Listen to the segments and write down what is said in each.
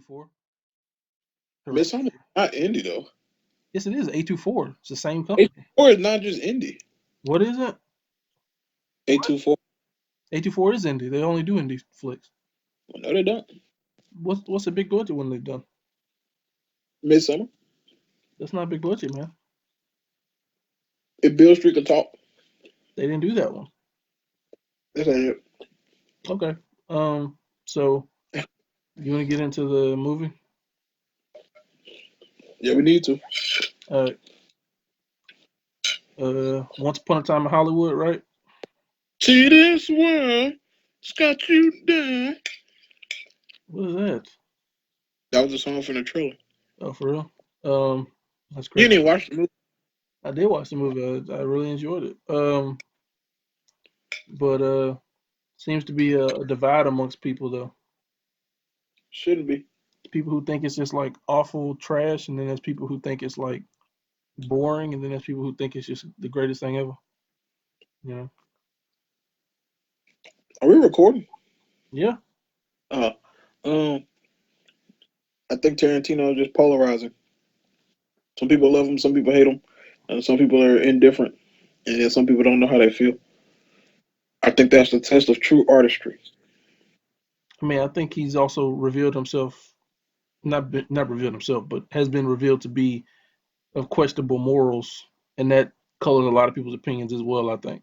A24. Correct. Midsummer not indie though. Yes, it is A24. It's the same company. A24 is not just indie. What is it? What? A24. A24 is indie. They only do indie flicks. Well, no, they don't. What's a big budget one they've done? Midsummer. That's not a big budget, man. If Bill Street could talk, They didn't do that one. that's ain't it. Okay. So you want to get into the movie? Yeah, we need to. Uh, Once Upon a Time in Hollywood, right? See this world, it's got you down. What is that? That was a song from the trailer. Oh, for real? Um, that's You crazy. didn't even watch the movie. I did watch the movie. I really enjoyed it. But seems to be a divide amongst people though. Shouldn't be. People who think it's just like awful trash, and then there's people who think it's like boring, and then there's people who think it's just the greatest thing ever. You know? Are we recording? Yeah. Uh, um, I think Tarantino is just polarizing. Some people love him, some people hate him, and some people are indifferent, and then some people don't know how they feel. I think that's the test of true artistry. I mean, I think he's also revealed himself, not revealed himself, but has been revealed to be of questionable morals, and that colors a lot of people's opinions as well. I think.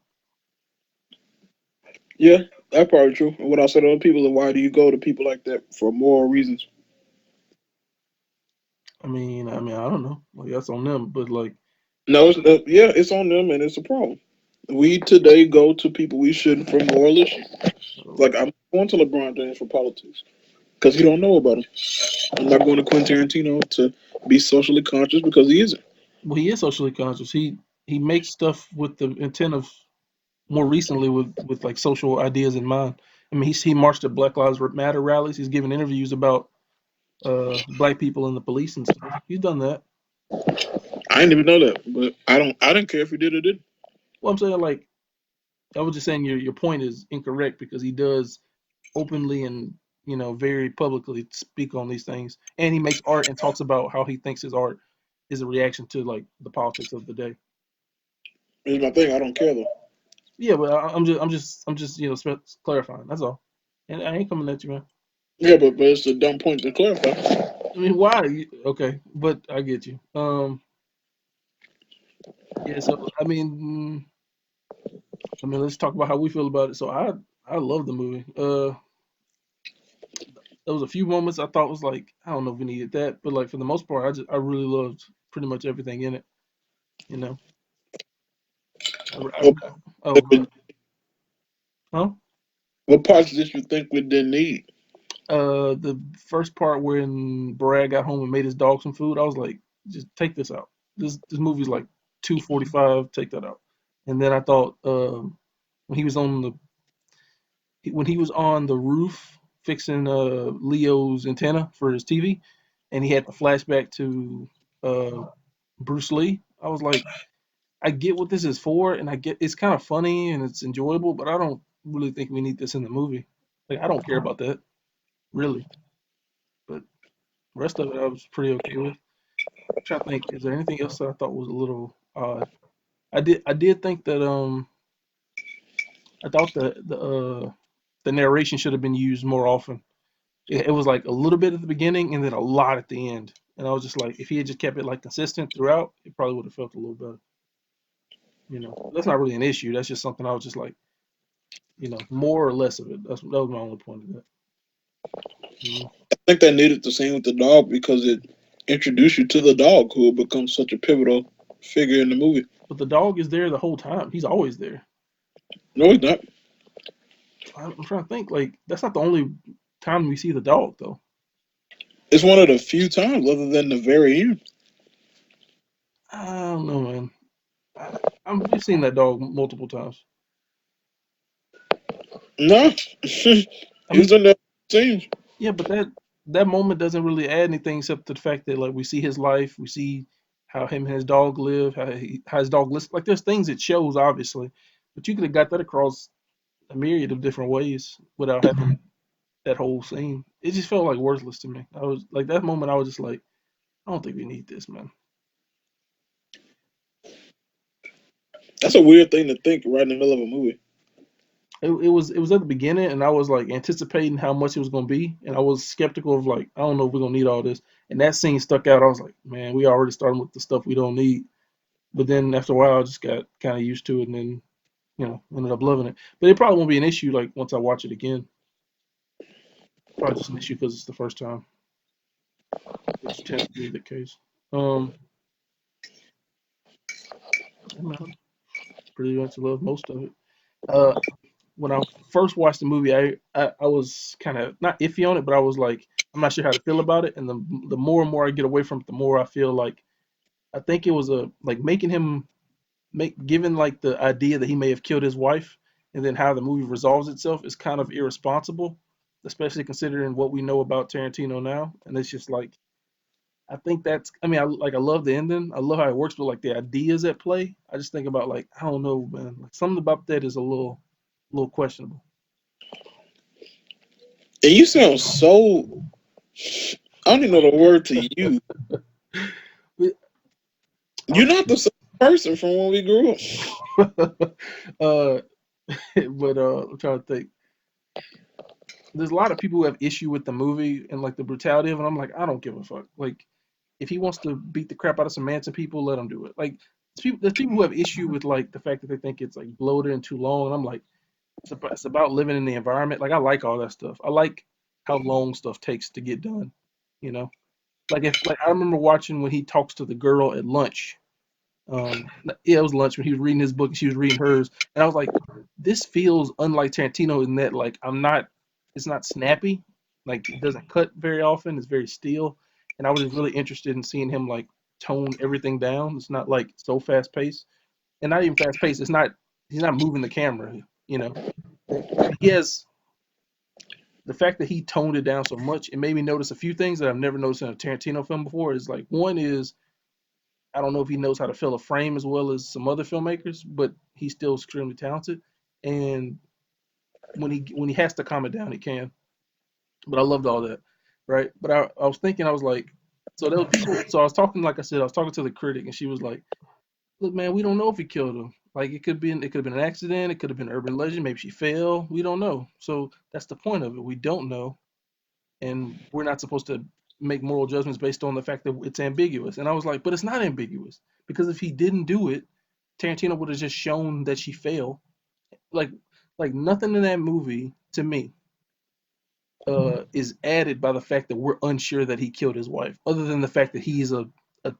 Yeah, that's probably true. And what I said to other people is, why do you go to people like that for moral reasons? I don't know. Like that's on them, but like, No, yeah, it's on them, and it's a problem. We today go to people we shouldn't for moral issues. uh, Like I'm going to LeBron James for politics because he don't know about him. I'm not going to Quentin Tarantino to be socially conscious because he isn't. well, he is socially conscious. He makes stuff with the intent of more recently with like social ideas in mind. I mean, he marched at Black Lives Matter rallies. He's given interviews about black people and the police and stuff. He's done that. I didn't even know that, but I don't. I didn't care if he did or didn't. Well, I'm saying like I was just saying your point is incorrect because he does openly and very publicly speak on these things, and he makes art and talks about how he thinks his art is a reaction to like the politics of the day. Here's my thing. I don't care though. Yeah, but I'm just clarifying. That's all. And I ain't coming at you, man. Yeah, but it's a dumb point to clarify. I mean, why? Okay, but I get you. Yeah. So let's talk about how we feel about it. So I love the movie. There was a few moments I thought was like I don't know if we needed that, but like for the most part, I really loved pretty much everything in it. You know. What, Oh, go ahead. Huh? what parts did you think we didn't need? The first part when Brad got home and made his dog some food, I was like, just take this out. This movie's like 2:45. Take that out. And then I thought when he was on the when he was on the roof fixing Leo's antenna for his TV, and he had the flashback to uh, Bruce Lee. I was like, I get what this is for, and I get it's kind of funny and it's enjoyable, but I don't really think we need this in the movie. Like, I don't care about that really, but the rest of it I was pretty okay with. I'm trying to think, is there anything else that I thought was a little odd? I did think that I thought the narration should have been used more often. It was like a little bit at the beginning and then a lot at the end. And I was just like, if he had just kept it like consistent throughout, it probably would have felt a little better. That's not really an issue. That's just something I was just like, more or less of it. That was my only point of that. Mhm. I think they needed the scene with the dog because it introduced you to the dog, who will become such a pivotal figure in the movie. But the dog is there the whole time. He's always there. No, he's not. I'm trying to think. Like that's not the only time we see the dog though. It's one of the few times, other than the very end. I don't know, man. We've seen that dog multiple times. No, he's I mean, in the scenes. yeah, but that moment doesn't really add anything except to the fact that like we see his life, we see how him and his dog live, how his dog listens. Like there's things it shows obviously, but you could have got that across a myriad of different ways without having. that whole scene. It just felt like worthless to me. I was like that moment. I was just like, I don't think we need this, man. That's a weird thing to think right in the middle of a movie. It was at the beginning, and I was like anticipating how much it was gonna be, and I was skeptical of like I don't know if we're gonna need all this. And that scene stuck out. I was like, man, we already starting with the stuff we don't need. But then after a while, I just got kind of used to it, and then ended up loving it. But it probably won't be an issue like once I watch it again. Probably just an issue because it's the first time, which tends to be the case. Um, I mean, pretty much love most of it. Uh, when I first watched the movie, I was kind of not iffy on it, but I was like, I'm not sure how to feel about it. And the more and more I get away from it, the more I feel like I think it was a like making him make given like the idea that he may have killed his wife, and then how the movie resolves itself is kind of irresponsible, especially considering what we know about Tarantino now. And it's just like I think that's I mean I love the ending. I love how it works, but like the ideas at play, I just think about like I don't know, man. Like something about that is a little questionable. And you sound so, I don't even know the word to use. You're not the same person from when we grew up. uh, but I'm trying to think. There's a lot of people who have issue with the movie and like the brutality of it. I'm like, I don't give a fuck. Like, if he wants to beat the crap out of some Manson people, let him do it. Like, there's people who have issue with like the fact that they think it's like bloated and too long. And I'm like, it's about living in the environment. Like, I like all that stuff. I like how long stuff takes to get done. You know, like if like I remember watching when he talks to the girl at lunch. Yeah, it was lunch when he was reading his book and she was reading hers, and I was like, this feels unlike Tarantino in that like it's not snappy, like it doesn't cut very often. It's very still, and I was just really interested in seeing him like tone everything down. It's not like so fast paced, and not even fast paced. It's not he's not moving the camera, you know. He has the fact that he toned it down so much. It made me notice a few things that I've never noticed in a Tarantino film before. Is like one is I don't know if he knows how to fill a frame as well as some other filmmakers, but he's still extremely talented. And when he has to calm it down, he can. But I loved all that, right? But I was thinking, I was like, so there was people. So I was talking, like I said, I was talking to the critic, and she was like, "Look, man, we don't know if he killed him. Like it could have been an accident. It could have been urban legend. Maybe she fell. We don't know. So that's the point of it. We don't know, and we're not supposed to make moral judgments based on the fact that it's ambiguous." And I was like, but it's not ambiguous because if he didn't do it, Tarantino would have just shown that she failed. Like, like nothing in that movie to me is added by the fact that we're unsure that he killed his wife, other than the fact that he's a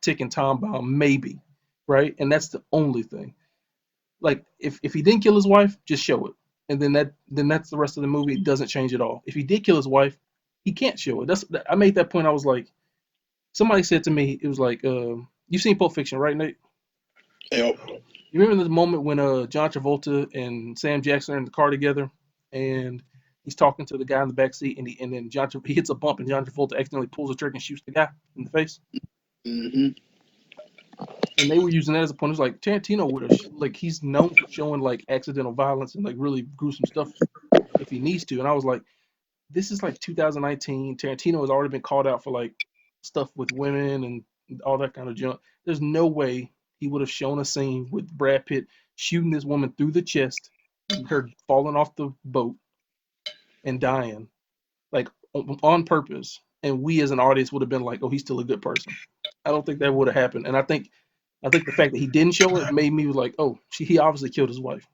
ticking time bomb, maybe, right? And that's the only thing. Like, if he didn't kill his wife, just show it, and then that's the rest of the movie. It doesn't change at all. If he did kill his wife, he can't show it. I made that point. I was like, somebody said to me, it was like, you've seen Pulp Fiction, right, Nate? Yep. You remember the moment when John Travolta and Sam Jackson are in the car together, and he's talking to the guy in the back seat, and then he hits a bump, and John Travolta accidentally pulls a trigger and shoots the guy in the face. Hmm. And they were using that as a point. It was like Tarantino would have like he's known for showing like accidental violence and like really gruesome stuff if he needs to. And I was like, this is like 2019. Tarantino has already been called out for like stuff with women and all that kind of junk. There's no way he would have shown a scene with Brad Pitt shooting this woman through the chest and her falling off the boat and dying like on purpose. And we as an audience would have been like, oh, he's still a good person. I don't think that would have happened. And I think the fact that he didn't show it made me like, oh, he obviously killed his wife.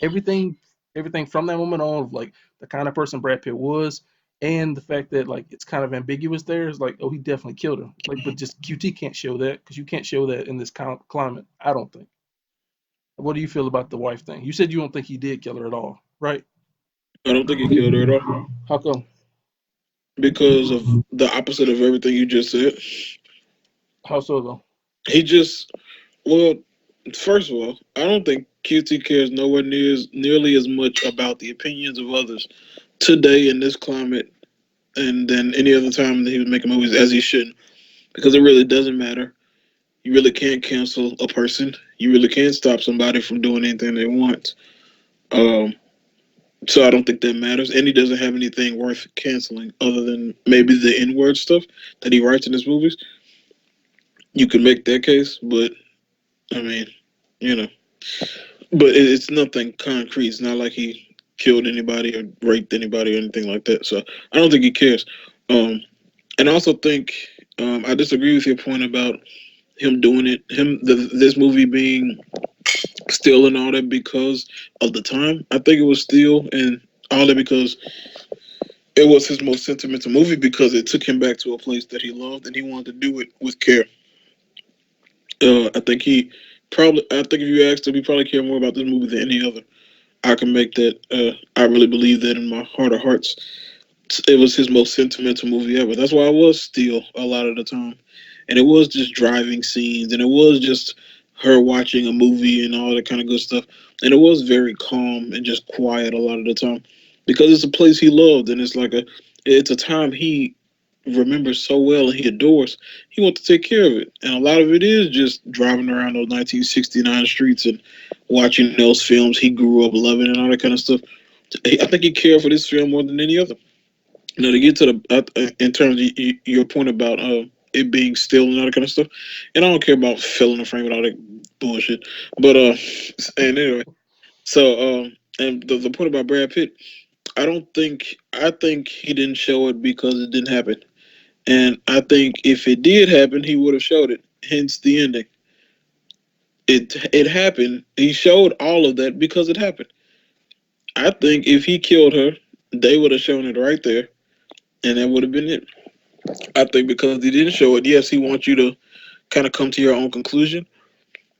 Everything everything from that moment on of like the kind of person Brad Pitt was, and the fact that like it's kind of ambiguous there is like, oh, he definitely killed her. Like, but just QT can't show that because you can't show that in this climate. I don't think. What do you feel about the wife thing? You said you don't think he did kill her at all, right? I don't think he killed her at all How come? because of the opposite of everything you just said. How so though? He just, well, first of all, I don't think QT cares nowhere nearly as much about the opinions of others today in this climate and than any other time that he was making movies as he should, because it really doesn't matter. You really can't cancel a person. You really can't stop somebody from doing anything they want. Um, So I don't think that matters. And he doesn't have anything worth canceling other than maybe the N word stuff that he writes in his movies. You can make that case, but I mean, you know, but it's nothing concrete. It's not like he killed anybody or raped anybody or anything like that. So I don't think he cares. Um, and I also think I disagree with your point about him doing it, this movie being still and all that because of the time. I think it was still and all that because it was his most sentimental movie because it took him back to a place that he loved and he wanted to do it with care. I think he probably. I think if you asked him, he probably cared more about this movie than any other. I can make that. I really believe that in my heart of hearts. It was his most sentimental movie ever. That's why I was still a lot of the time, and it was just driving scenes, and it was just her watching a movie and all that kind of good stuff, and it was very calm and just quiet a lot of the time, because it's a place he loved, and it's a time he remembers so well and he adores. He wants to take care of it, and a lot of it is just driving around those 1969 streets and watching those films he grew up loving and all that kind of stuff. I think he cared for this film more than any other. Now to get to the in terms of your point about it being still and all that kind of stuff, and I don't care about filling the frame and all that bullshit. But and anyway, so and the point about Brad Pitt, I think he didn't show it because it didn't happen, and I think if it did happen, he would have showed it. Hence the ending. It happened. He showed all of that because it happened. I think if he killed her, they would have shown it right there, and that would have been it. I think because he didn't show it, yes, he wants you to kind of come to your own conclusion.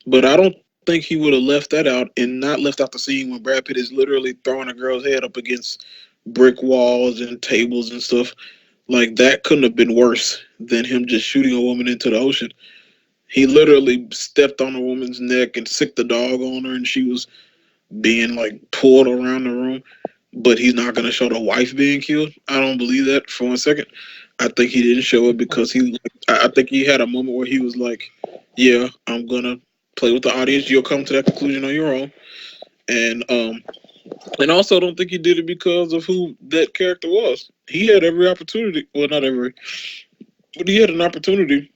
But I don't think he would have left that out and not left out the scene when Brad Pitt is literally throwing a girl's head up against brick walls and tables and stuff. Like that couldn't have been worse than him just shooting a woman into the ocean. He literally stepped on a woman's neck and sicked the dog on her, and she was being like pulled around the room. But he's not going to show the wife being killed. I don't believe that for 1 second. I think he didn't show it because I think he had a moment where he was like, "Yeah, I'm gonna play with the audience. You'll come to that conclusion on your own." And and also don't think he did it because of who that character was. He had every opportunity. Well, not every, but he had an opportunity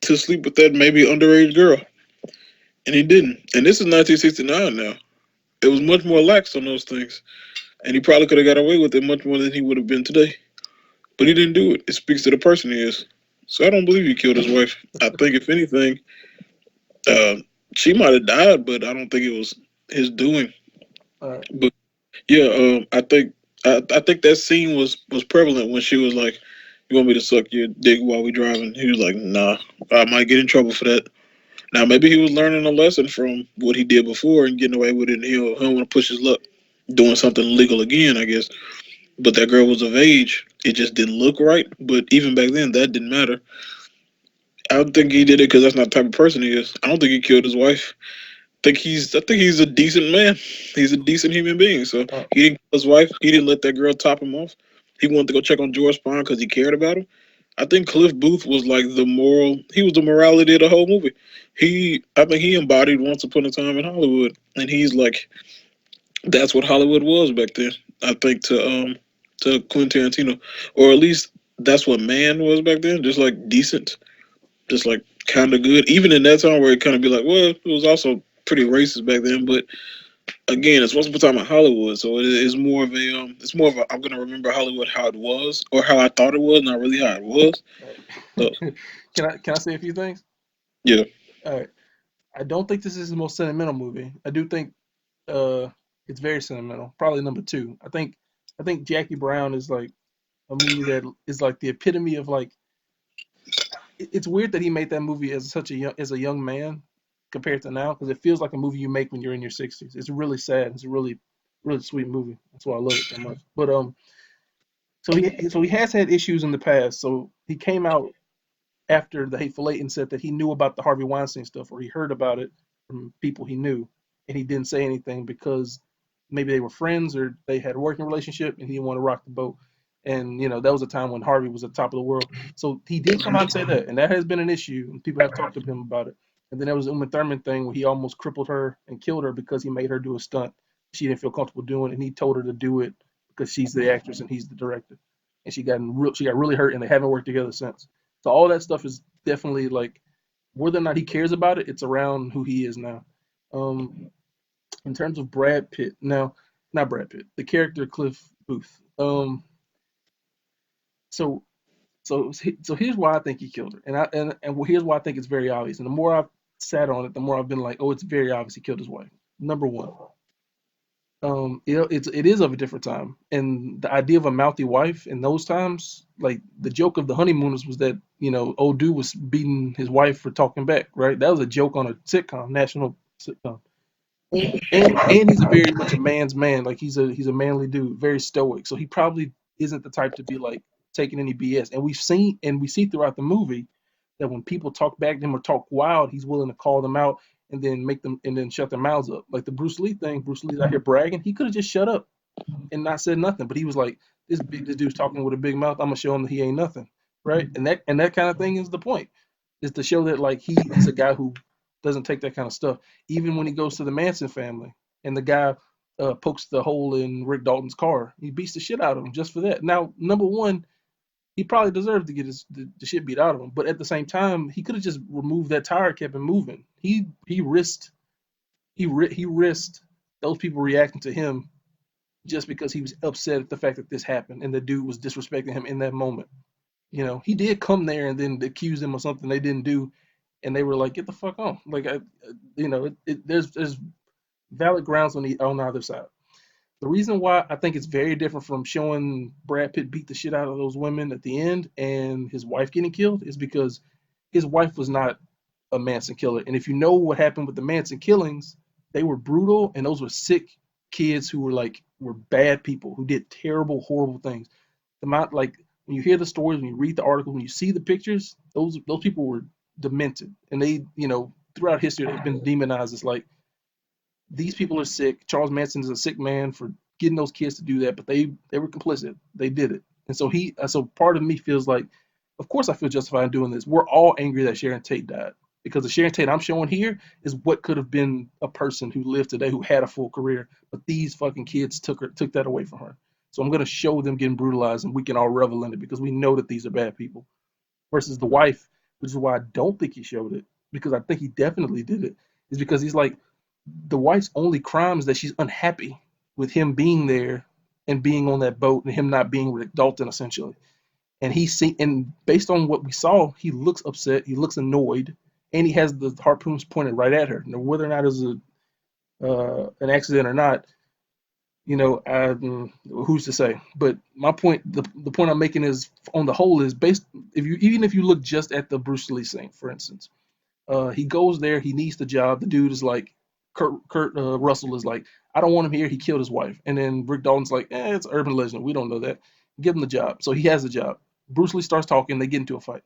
to sleep with that maybe underage girl, and he didn't. And this is 1969 now. It was much more lax on those things, and he probably could have got away with it much more than he would have been today. But he didn't do it. It speaks to the person he is. So I don't believe he killed his wife. I think if anything, uh, she might have died, but I don't think it was his doing. All right. But yeah, I think that scene was prevalent when she was like, "You want me to suck your dick while we driving?" He was like, "Nah, I might get in trouble for that." Now maybe he was learning a lesson from what he did before and getting away with it. And he'll want to push his luck doing something illegal again, I guess. But that girl was of age. It just didn't look right. But even back then, that didn't matter. I don't think he did it because that's not the type of person he is. I don't think he killed his wife. I think he's a decent man. He's a decent human being. So Uh, he didn't kill his wife. He didn't let that girl top him off. He wanted to go check on George Spahn because he cared about him. I think Cliff Booth was like the moral. He was the morality of the whole movie. I think he embodied Once Upon a Time in Hollywood, and he's like, that's what Hollywood was back then. I think to Quentin Tarantino, or at least that's what man was back then. Just like decent, just like kind of good. Even in that time where it kind of be like, well, it was also pretty racist back then. But again, it's Once Upon a Time in Hollywood, so it is more of a it's more of a I'm gonna remember Hollywood how it was or how I thought it was, not really how it was. all So right. Can I say a few things? yeah, All right. I don't think this is the most sentimental movie. I do think uh it's very sentimental. Probably number two. I think Jackie Brown is like a movie that is like the epitome of like it's weird that he made that movie as such a young man compared to now because it feels like a movie you make when you're in your 60s. It's really sad. It's a really sweet movie. That's why I love it so much. But so he has had issues in the past. So he came out after the Hateful Eight and said that he knew about the Harvey Weinstein stuff or he heard about it from people he knew and he didn't say anything because maybe they were friends or they had a working relationship and he didn't want to rock the boat. And that was a time when Harvey was at the top of the world. So he did come out and say that, and that has been an issue, and people have talked to him about it. And then there was the Uma Thurman thing where he almost crippled her and killed her because he made her do a stunt she didn't feel comfortable doing, and he told her to do it because she's the actress and he's the director, and she got really hurt, and they haven't worked together since. So all that stuff is definitely like whether or not he cares about it, it's around who he is now. Um, in terms of Brad Pitt, now not Brad Pitt, the character Cliff Booth. So so here's why I think he killed her, and here's why I think it's very obvious. And the more I've sat on it, the more I've been like, oh, it's very obvious he killed his wife. Number one, it is of a different time, and the idea of a mouthy wife in those times, like the joke of the honeymooners was that old dude was beating his wife for talking back, right? That was a joke on a sitcom, national sitcom. And he's a very much a man's man. Like he's a manly dude, very stoic. So he probably isn't the type to be like taking any BS. And we see throughout the movie that when people talk back to him or talk wild, he's willing to call them out and then make them and then shut their mouths up. Like the Bruce Lee thing, Bruce Lee's out here bragging. He could have just shut up and not said nothing. But he was like, this dude's talking with a big mouth. I'm gonna show him that he ain't nothing, right? And that kind of thing is the point, is to show that like he's a guy who doesn't take that kind of stuff. Even when he goes to the Manson family and the guy pokes the hole in Rick Dalton's car, he beats the shit out of him just for that. Now, number one, he probably deserved to get the shit beat out of him, but at the same time, he could have just removed that tire, kept it moving. He risked those people reacting to him just because he was upset at the fact that this happened and the dude was disrespecting him in that moment. He did come there and then accuse them of something they didn't do, and they were like, "Get the fuck on!" Like, there's valid grounds on either side. The reason why I think it's very different from showing Brad Pitt beat the shit out of those women at the end and his wife getting killed is because his wife was not a Manson killer. And if you know what happened with the Manson killings, they were brutal and those were sick kids who were bad people who did terrible, horrible things. The amount like when you hear the stories, when you read the articles, when you see the pictures, those people were demented. And they, throughout history they've been demonized as like these people are sick. Charles Manson is a sick man for getting those kids to do that, but they were complicit. They did it, and so part of me feels like, of course, I feel justified in doing this. We're all angry that Sharon Tate died because the Sharon Tate I'm showing here is what could have been a person who lived today who had a full career, but these fucking kids took that away from her. So I'm gonna show them getting brutalized, and we can all revel in it because we know that these are bad people. Versus the wife, which is why I don't think he showed it because I think he definitely did it. Is because he's like the wife's only crime is that she's unhappy with him being there and being on that boat and him not being Rick Dalton essentially. And based on what we saw, he looks upset, he looks annoyed, and he has the harpoons pointed right at her. Now, whether or not it was an accident or not, who's to say? But my point, the point I'm making is, on the whole, is based. If you look just at the Bruce Lee thing, for instance, he goes there. He needs the job. The dude is like, Kurt Russell is like, I don't want him here. He killed his wife. And then Rick Dalton's like, it's urban legend. We don't know that. Give him the job. So he has the job. Bruce Lee starts talking. They get into a fight.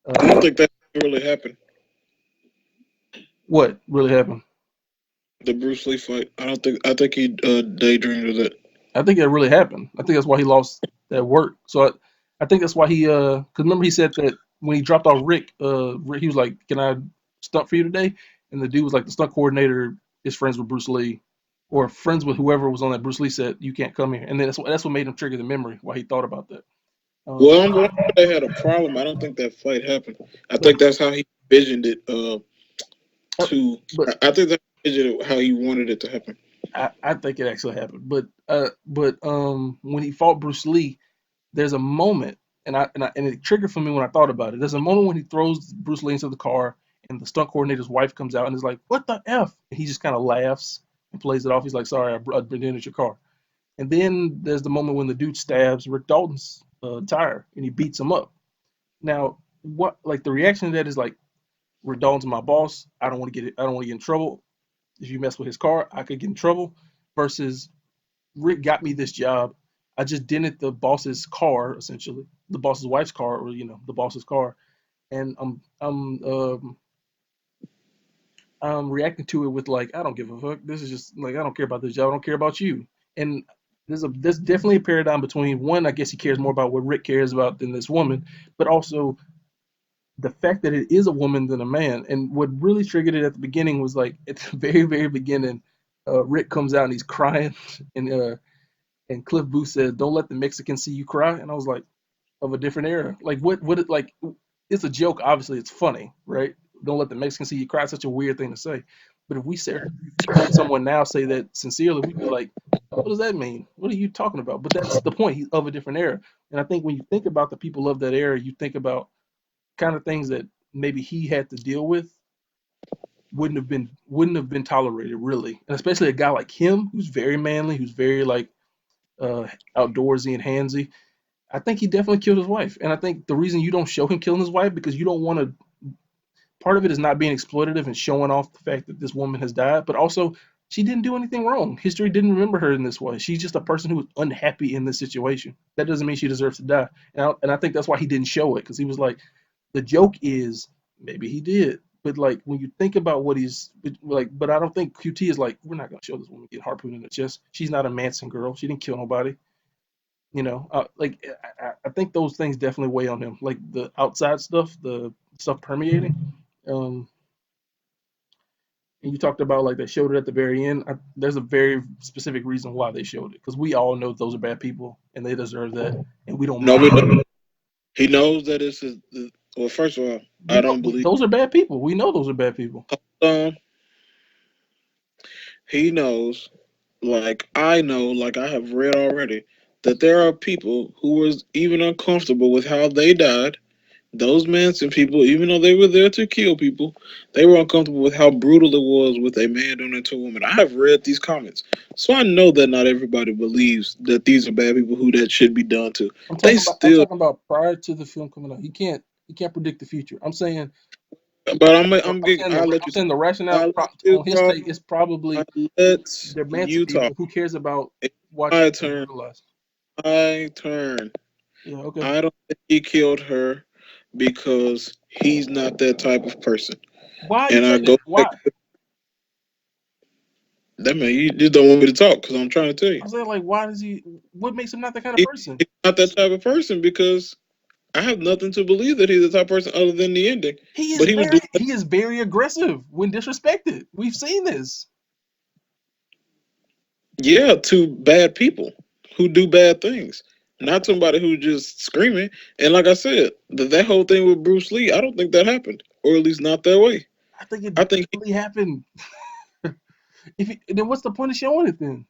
I don't Uh, think that really happened. what really happened? The Bruce Lee fight. I don't think. I think he daydreamed of that. I think that really happened. I think that's why he lost that work. So I think that's why because remember he said that when he dropped off Rick, he was like, "Can I stunt for you today?" And the dude was like, "The stunt coordinator is friends with Bruce Lee, or friends with whoever was on that Bruce Lee set. You can't come here." And then that's what made him trigger the memory why he thought about that. Um, Well, I'm glad they had a problem. I don't think that fight happened. I but think that's how he envisioned it. uh, To but I think that's how he wanted it to happen. I think it actually happened. But when he fought Bruce Lee, there's a moment, and it triggered for me when I thought about it. There's a moment when he throws Bruce Lee into the car, and the stunt coordinator's wife comes out and is like, "What the f?" And he just kind of laughs and plays it off. He's like, "Sorry, I've been in at your car." And then there's the moment when the dude stabs Rick Dalton's tire and he beats him up. Now, what like the reaction to that is like, Rick Dalton's my boss. I don't want to get it. I don't want to get in trouble. If you mess with his car, I could get in trouble. Versus Rick got me this job. I just dented the boss's car, essentially, the boss's wife's car, or the boss's car, and I'm reacting to it with like, I don't give a fuck. This is just like, I don't care about this job. I don't care about you. And there's definitely a paradigm between one. I guess he cares more about what Rick cares about than this woman, but also the fact that it is a woman than a man. And what really triggered it at the beginning was like at the very beginning. Rick comes out and he's crying, and Cliff Booth says, "Don't let the Mexicans see you cry." And I was like, of a different era. Like like it's a joke. Obviously, it's funny, right? Don't let the Mexicans see you cry. It's such a weird thing to say. But if we said heard someone now say that sincerely, we'd be like, what does that mean? What are you talking about? But that's the point. He's of a different era. And I think when you think about the people of that era, you think about kind of things that maybe he had to deal with wouldn't have been tolerated really, and especially a guy like him who's very manly, who's very like uh, outdoorsy and handsy. I think he definitely killed his wife, and I think the reason you don't show him killing his wife because you don't want to. Part of it is not being exploitative and showing off the fact that this woman has died, but also she didn't do anything wrong. History didn't remember her in this way. She's just a person who was unhappy in this situation. That doesn't mean she deserves to die, and I think that's why he didn't show it because he was like, the joke is maybe he did, but like when you think about what he's like, but I don't think QT is like we're not gonna show this woman get harpooned in the chest. She's not a Manson girl. She didn't kill nobody. Like I think those things definitely weigh on him. Like the outside stuff, the stuff permeating. Um, and you talked about like they showed it at the very end. There's a very specific reason why they showed it because we all know those are bad people and they deserve that, and we don't No, mind. we know. He knows that it's his. Well, first of all, We I know don't believe. those are bad people. We know those are bad people. Um, he knows, like I know, like I have read already, that there are people who was even uncomfortable with how they died. Those Manson people, even though they were there to kill people, they were uncomfortable with how brutal it was with a man doing it to a woman. I have read these comments, so I know that not everybody believes that these are bad people who that should be done to. They I'm still, talking about prior to the film coming out. He can't predict the future. but I'm getting. I'll let I'm you talk. saying the rationale I'll let you on his talk. take is I probably let they're Manson you talk. people. Who cares about It's watching my people turn. brutalized? My turn. Yeah, okay. I don't think he killed her because he's not that type of person. Why you And I say that? go back. Why? That man, you just don't want me to talk because I'm trying to tell you. I'm saying like, why does he? What makes him not that kind of He, person? he's not that type of person because I have nothing to believe that he's the type of person other than the ending. But he was doing that, He is very aggressive when disrespected. We've seen this. yeah, to bad people who do bad things. Not somebody who just screaming. And like I said, that whole thing with Bruce Lee, I don't think that happened. Or at least not that way. I think it I think definitely happened. Then what's the point of showing it then?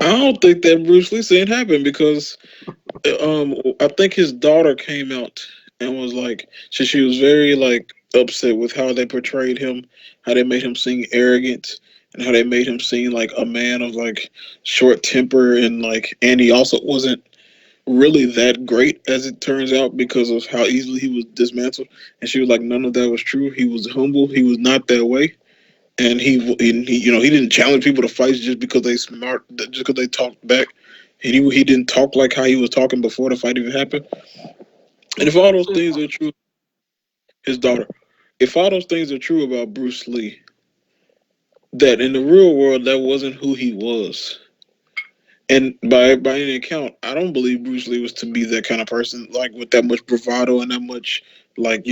I don't think that Bruce Lee scene happened because I think his daughter came out and was like, she was very like upset with how they portrayed him, how they made him seem arrogant, and how they made him seem like a man of like short temper and he also wasn't really that great as it turns out because of how easily he was dismantled. And she was like, none of that was true. He was humble. He was not that way. And he didn't challenge people to fights just because they smart, just because they talked back. And he didn't talk like how he was talking before the fight even happened. And if all Who those said things that? are true, his daughter, if all those things are true about Bruce Lee, that in the real world that wasn't who he was. And by any account, I don't believe Bruce Lee was to be that kind of person, like with that much bravado and that much, like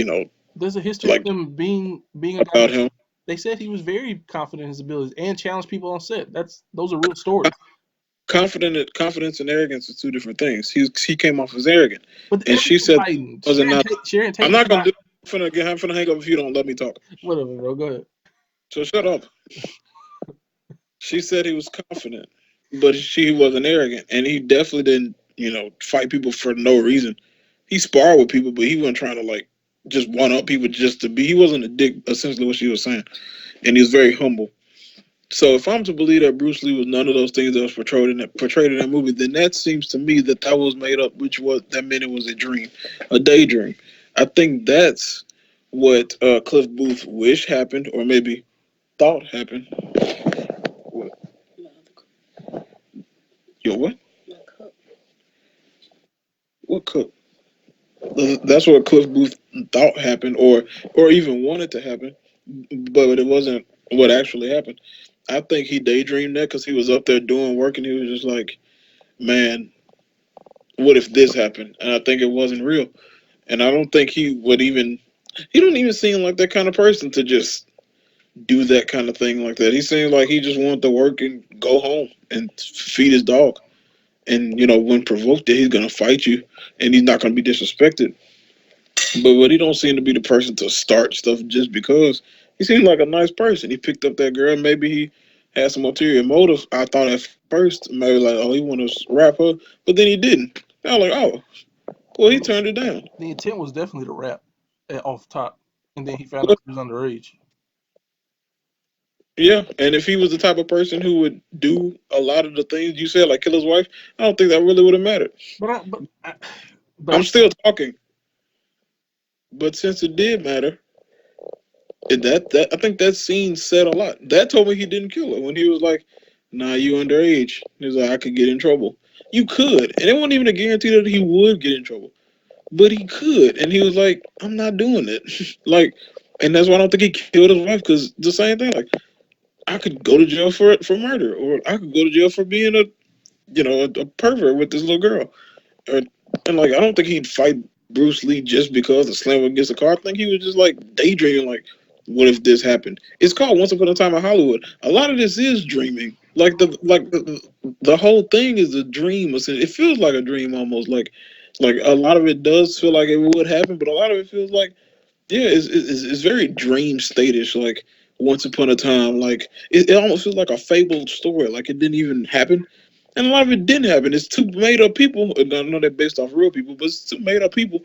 There's a history of like him being a guy about who him. they said he was very confident in his abilities and challenged people on set. Those are real stories. Confidence and arrogance are two different things. He came off as arrogant, But and she everything's said heightened. wasn't not. Sharon I'm Tate not is gonna not do. I'm finna hang up if you don't let me talk. whatever, bro. Go ahead. So shut up. She said he was confident, but she wasn't arrogant, and he definitely didn't, fight people for no reason. He sparred with people, but he wasn't trying to like just one up people just to be. He wasn't a dick. Essentially, what she was saying, and he was very humble. So if I'm to believe that Bruce Lee was none of those things that was portrayed in that movie, then that seems to me that was made up, which was that meant it was a dream, a daydream. I think that's what Cliff Booth wished happened, or maybe thought happened. What? Yo, what? What cook? That's what Cliff Booth thought happened, or even wanted to happen, but it wasn't what actually happened. I think he daydreamed that because he was up there doing work, and he was just like, man. what if this happened? And I think it wasn't real. And I don't think he would even. He don't even seem like that kind of person to just do that kind of thing like that. He seems like he just wanted to work and go home and feed his dog. And when provoked, that he's gonna fight you, and he's not gonna be disrespected. But he don't seem to be the person to start stuff just because. He seems like a nice person. He picked up that girl. Maybe he had some ulterior motive. I thought at first maybe like, oh, he want to rap her, but then he didn't. I was like, oh, well, he I mean, turned it down. the intent was definitely to rap off top, and then he found out she was underage. Yeah, and if he was the type of person who would do a lot of the things you said, like kill his wife, I don't think that really would have mattered. But I, but I, I'm but still talking, but since it did matter, that I think that scene said a lot. That told me he didn't kill her when he was like, "Nah, you underage." He was like, "I could get in trouble." You could, and it wasn't even a guarantee that he would get in trouble, but he could, and he was like, "I'm not doing it." Like, and that's why I don't think he killed his wife because the same thing. Like, I could go to jail for murder, or I could go to jail for being a pervert with this little girl. Or, and like, I don't think he'd fight Bruce Lee just because the slam against the car. I think he was just like daydreaming, like, what if this happened? It's called Once Upon a Time in Hollywood. A lot of this is dreaming. Like the whole thing is a dream. It feels like a dream almost. Like a lot of it does feel like it would happen, but a lot of it feels like yeah, it's very dream statish. Like Once Upon a Time, like it almost feels like a fabled story. Like it didn't even happen, and a lot of it didn't happen. It's two made up people. And I know they're based off real people, but it's two made up people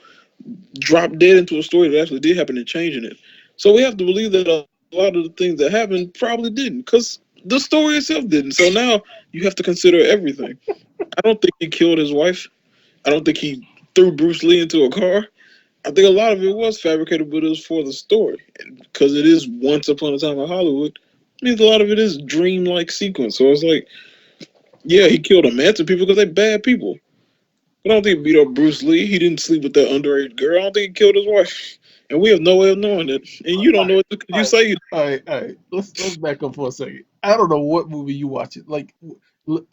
dropped dead into a story that actually did happen and changing it. So we have to believe that a lot of the things that happened probably didn't, because the story itself didn't. So now you have to consider everything. I don't think he killed his wife. I don't think he threw Bruce Lee into a car. I think a lot of it was fabricated, but it was for the story. Because it is Once Upon a Time in Hollywood, it means a lot of it is dream-like sequence. So it's like, yeah, he killed a man to people because they're bad people. But I don't think he beat up Bruce Lee. He didn't sleep with that underage girl. I don't think he killed his wife. And we have no way of knowing that. And you all don't know right, it because all you right, say you. all right. Let's back up for a second. I don't know what movie you watch it. Like, look,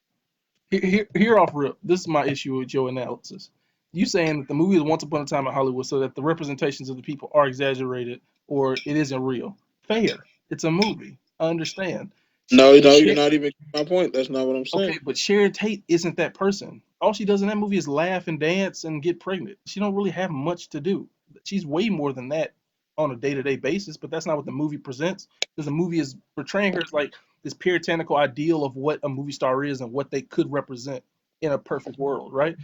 here off rip. This is my issue with your analysis. You saying that the movie is Once Upon a Time in Hollywood, so that the representations of the people are exaggerated or it isn't real. Fair. It's a movie. I understand. No, no, you're Shit. not even my point. That's not what I'm Okay, saying. but Sharon Tate isn't that person. All she does in that movie is laugh and dance and get pregnant. She don't really have much to do. She's way more than that on a day-to-day basis, but that's not what the movie presents. Because the movie is portraying her as like this puritanical ideal of what a movie star is and what they could represent in a perfect world, right?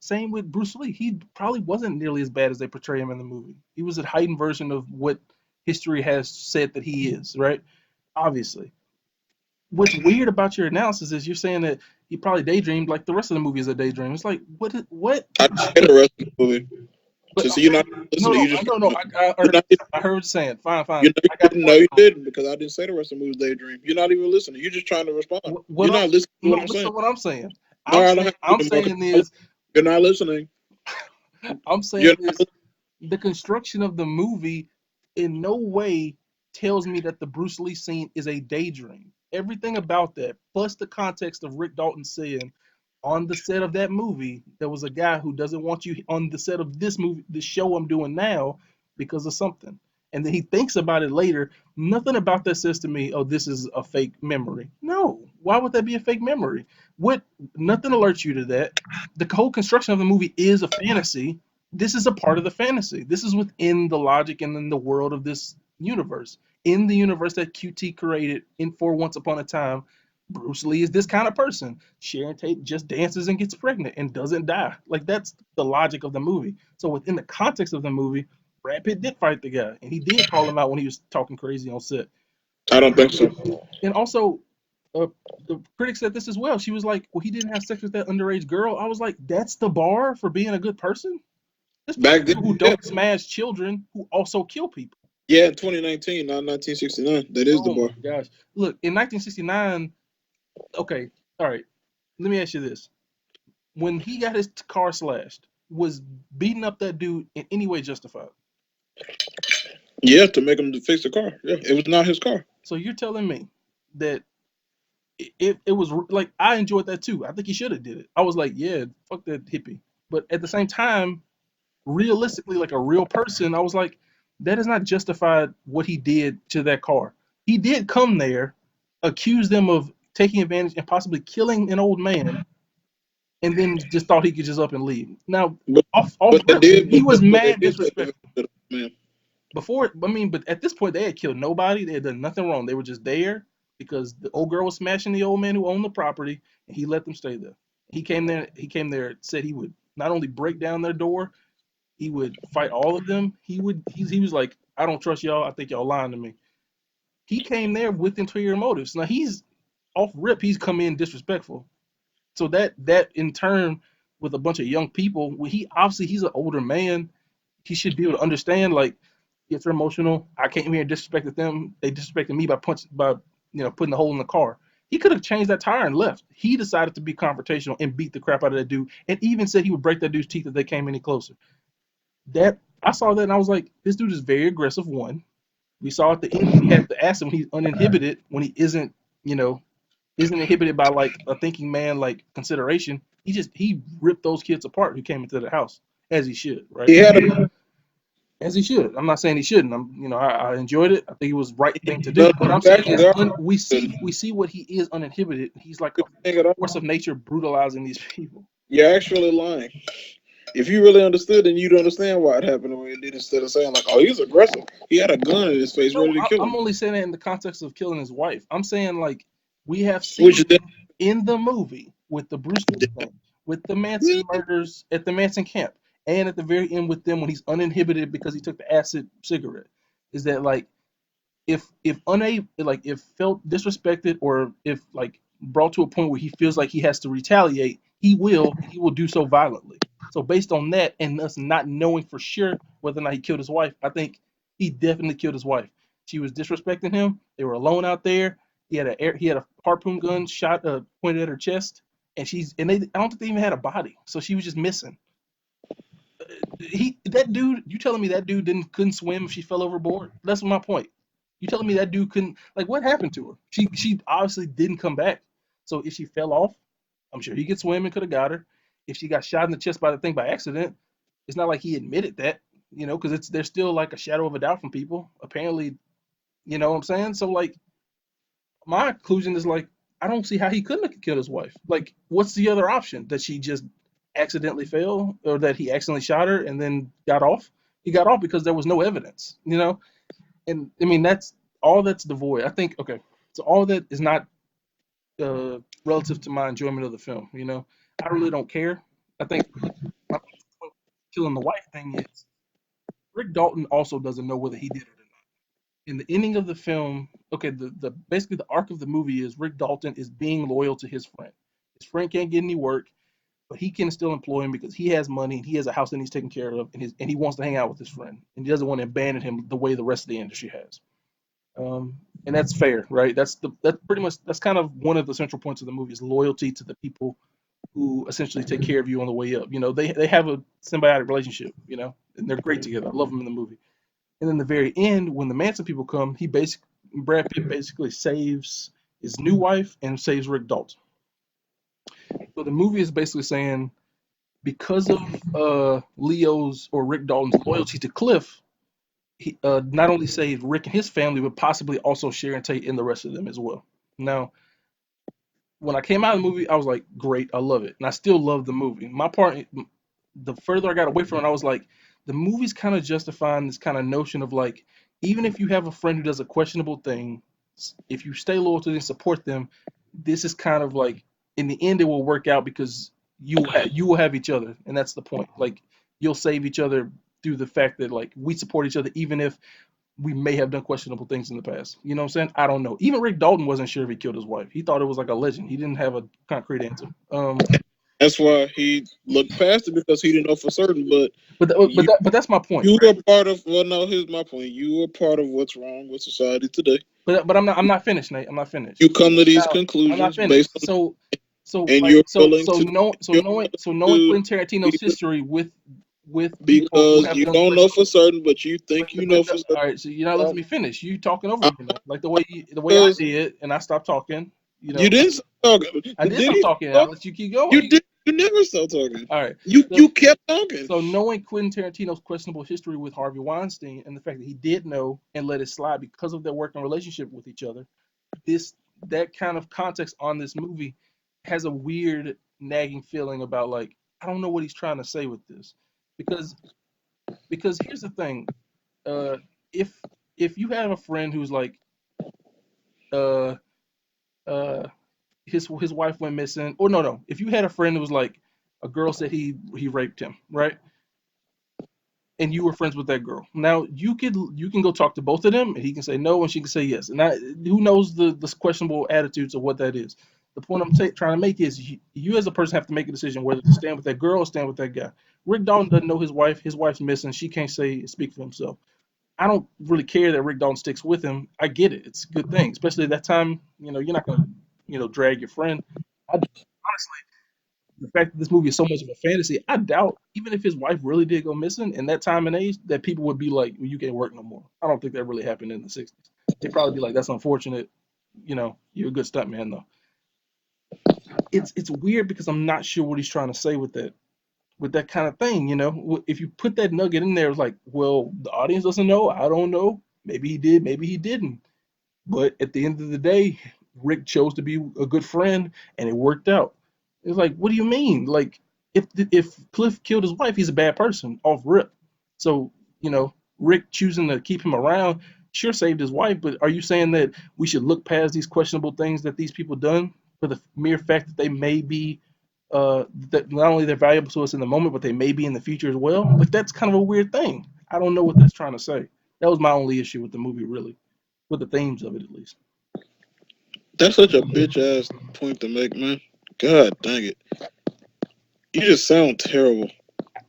Same with Bruce Lee. He probably wasn't nearly as bad as they portray him in the movie. He was a heightened version of what history has said that he is, right? Obviously, what's weird about your analysis is you're saying that he probably daydreamed like the rest of the movie is a daydream. It's like what? I didn't say the rest of the movie. But So you're not no, listening. no, You just no, no. you're not I heard what you're saying. Fine, you fine. know you I got the didn't know point you though. didn't because I didn't say the rest of the movie was daydream. You're not even listening. You're just trying to respond. What You're I'm not listening to what no, I'm listen saying. to what I'm saying. No, I don't have to I'm anymore because saying is you're not listening. I'm You're saying not. is the construction of the movie in no way tells me that the Bruce Lee scene is a daydream. Everything about that, plus the context of Rick Dalton saying on the set of that movie, there was a guy who doesn't want you on the set of this movie, the show I'm doing now, because of something. And then he thinks about it later. Nothing about that says to me, oh, this is a fake memory. No. Why would that be a fake memory? What nothing alerts you to that. The whole construction of the movie is a fantasy. This is a part of the fantasy. This is within the logic and in the world of this universe. In the universe that QT created in For Once Upon a Time, Bruce Lee is this kind of person. Sharon Tate just dances and gets pregnant and doesn't die. Like that's the logic of the movie. So within the context of the movie, Brad Pitt did fight the guy, and he did call him out when he was talking crazy on set. I don't think so. And also, uh, the critic said this as well. She was like, "Well, he didn't have sex with that underage girl." I was like, "That's the bar for being a good person." There's plenty Back of then, people who yeah, don't smash children who also kill people. yeah, in 2019, not 1969. That is the Oh bar. my gosh! Look, in 1969, okay, all right. Let me ask you this: when he got his car slashed, was beating up that dude in any way justified? Yeah, to make him to fix the car. Yeah, it was not his car. So you're telling me that it was like I enjoyed that too. I think he should have did it. I was like, yeah, fuck that hippie. But at the same time, realistically, like a real person, I was like, that is not justified what he did to that car. He did come there, accuse them of taking advantage and possibly killing an old man, and then just thought he could just up and leave. Now, But off but they rip, did he was but they mad did take advantage disrespectful. of it, man. Before, I mean, but at this point, they had killed nobody. They had done nothing wrong. They were just there because the old girl was smashing the old man who owned the property, and he let them stay there. He came there. He came there. Said he would not only break down their door, he would fight all of them. He was like, I don't trust y'all. I think y'all lying to me. He came there with interior motives. Now he's off rip. He's come in disrespectful. So that in turn with a bunch of young people, well, he obviously he's an older man. He should be able to understand like gets emotional. I came here and disrespected them. They disrespected me by putting the hole in the car. He could have changed that tire and left. He decided to be confrontational and beat the crap out of that dude, and even said he would break that dude's teeth if they came any closer. That I saw that and I was like, this dude is very aggressive. One, we saw at the end when he had to ask him when he's uninhibited, when he isn't, you know, isn't inhibited by like a thinking man like consideration. He ripped those kids apart who came into the house as he should, right? He had a As he should. I'm not saying he shouldn't. I enjoyed it. I think it was the right thing to no, do. What I'm you saying actually is, are good. we see what he is uninhibited. He's like a Good thing at all. force of nature brutalizing these people. You're actually lying. If you really understood, then you'd understand why it happened the way it did instead of saying like, "Oh, he's aggressive. He had a gun in his face, No, ready to kill I'm him." only saying that in the context of killing his wife. I'm saying like we have Which seen then, in the movie with the Bruce Lee thing, with the Manson murders at the Manson camp, and at the very end with them when he's uninhibited because he took the acid cigarette, is that like if unable like if felt disrespected or if like brought to a point where he feels like he has to retaliate, he will do so violently. So based on that and us not knowing for sure whether or not he killed his wife, I think he definitely killed his wife. She was disrespecting him. They were alone out there. He had a harpoon gun shot pointed at her chest, and I don't think they even had a body, so she was just missing. That dude, you telling me that dude didn't couldn't swim if she fell overboard? That's my point. You telling me that dude couldn't like what happened to her? She obviously didn't come back. So if she fell off, I'm sure he could swim and could have got her. If she got shot in the chest by the thing by accident, it's not like he admitted that, because it's there's still like a shadow of a doubt from people. Apparently, you know what I'm saying? So like my conclusion is like I don't see how he couldn't have killed his wife. Like, what's the other option? That she just accidentally fell, or that he accidentally shot her and then got off? He got off because there was no evidence. And I mean that's devoid. I think okay, so all that is not relative to my enjoyment of the film. I really don't care. I think my killing the wife thing is Rick Dalton also doesn't know whether he did it or not. In the ending of the film, okay, the basically the arc of the movie is Rick Dalton is being loyal to his friend. His friend can't get any work, but he can still employ him because he has money and he has a house that he's taken care of, and he wants to hang out with his friend, and he doesn't want to abandon him the way the rest of the industry has. And that's fair, right? That's pretty much that's kind of one of the central points of the movie is loyalty to the people who essentially take care of you on the way up. They have a symbiotic relationship, and they're great together. I love them in the movie. And then the very end, when the Manson people come, Brad Pitt basically saves his new wife and saves Rick Dalton. So the movie is basically saying because of Leo's or Rick Dalton's loyalty to Cliff, he not only saved Rick and his family, but possibly also Sharon Tate and the rest of them as well. Now, when I came out of the movie, I was like, great, I love it, and I still love the movie. My part, the further I got away from it, I was like, the movie's kind of justifying this kind of notion of like, even if you have a friend who does a questionable thing, if you stay loyal to them, support them, this is kind of like, in the end, it will work out because you will have each other, and that's the point. Like, you'll save each other through the fact that like we support each other, even if we may have done questionable things in the past. You know what I'm saying? I don't know. Even Rick Dalton wasn't sure if he killed his wife. He thought it was like a legend. He didn't have a concrete answer. that's why he looked past it because he didn't know for certain. But But you that but that's my point, you right? are part of. Well, no, here's my point. You are part of what's wrong with society today. But I'm not finished, Nate. I'm not finished. You come to these Now I'm not conclusions based finished. on, So and like you're willing to you're so knowing willing Quentin to Tarantino's history with people who because have you done don't know for certain, but you think you know for certain. all right, so you're not letting me finish. You talking over Um, me now, like the way I because did, and I stopped talking. you didn't talk. I did Did stop he talking. I talk? let you keep You going. did. You never stopped talking. All right. You So kept talking. so knowing Quentin Tarantino's questionable history with Harvey Weinstein and the fact that he did know and let it slide because of their working relationship with each other, this that kind of context on this movie has a weird nagging feeling about like I don't know what he's trying to say with this because here's the thing, uh if you have a friend who's like uh uh his wife went missing, or no, if you had a friend who was like a girl said he raped him, right, and you were friends with that girl. Now you can go talk to both of them, and he can say no, and she can say yes. And who knows the questionable attitudes of what that is. The point I'm trying to make is you as a person have to make a decision whether to stand with that girl or stand with that guy. Rick Dalton doesn't know his wife. His wife's missing. She can't speak for himself. I don't really care that Rick Dalton sticks with him. I get it. It's a good thing, especially at that time. You're not gonna drag your friend. I honestly the fact that this movie is so much of a fantasy, I doubt even if his wife really did go missing in that time and age, that people would be like, well, "You can't work no more." I don't think that really happened in the '60s. They'd probably be like, "That's unfortunate. You're a good stuntman, though." It's weird because I'm not sure what he's trying to say with that kind of thing. If you put that nugget in there, it's like, well, the audience doesn't know. I don't know. Maybe he did. Maybe he didn't. But at the end of the day, Rick chose to be a good friend, and it worked out. It's like, what do you mean? Like, if Cliff killed his wife, he's a bad person off rip. So Rick choosing to keep him around sure saved his wife. But are you saying that we should look past these questionable things that these people done for the mere fact that they may be that not only they're valuable to us in the moment, but they may be in the future as well? Like that's kind of a weird thing. I don't know what that's trying to say. That was my only issue with the movie, really, with the themes of it at least. That's such a bitch ass point to make, man. God dang it. You just sound terrible.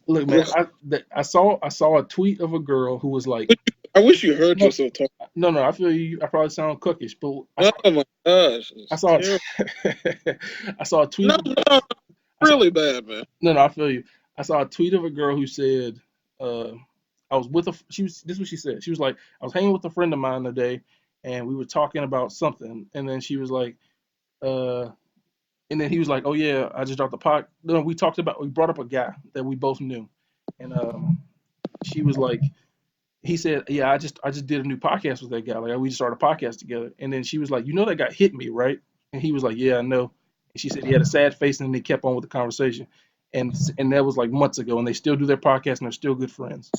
Look, man, Ugh. I saw a tweet of a girl who was like, I wish you heard no, yourself talk. no, no, I feel you. I probably sound cookish, but I Oh saw my gosh, I it's saw terrible. I saw a tweet No, of no, I saw really bad, man. no, no, I feel you. I saw a tweet of a girl who said, uh, I was with a she was this is what she said. She was like, I was hanging with a friend of mine today, and we were talking about something, and then she was like, uh, and then he was like, oh yeah, I just dropped the pot. No, we brought up a guy that we both knew, and she was like, he said, "Yeah, I just did a new podcast with that guy. Like we just started a podcast together." And then she was like, that guy hit me, right?" And he was like, "Yeah, I know." And she said he had a sad face, and then they kept on with the conversation. And that was like months ago, and they still do their podcast, and they're still good friends.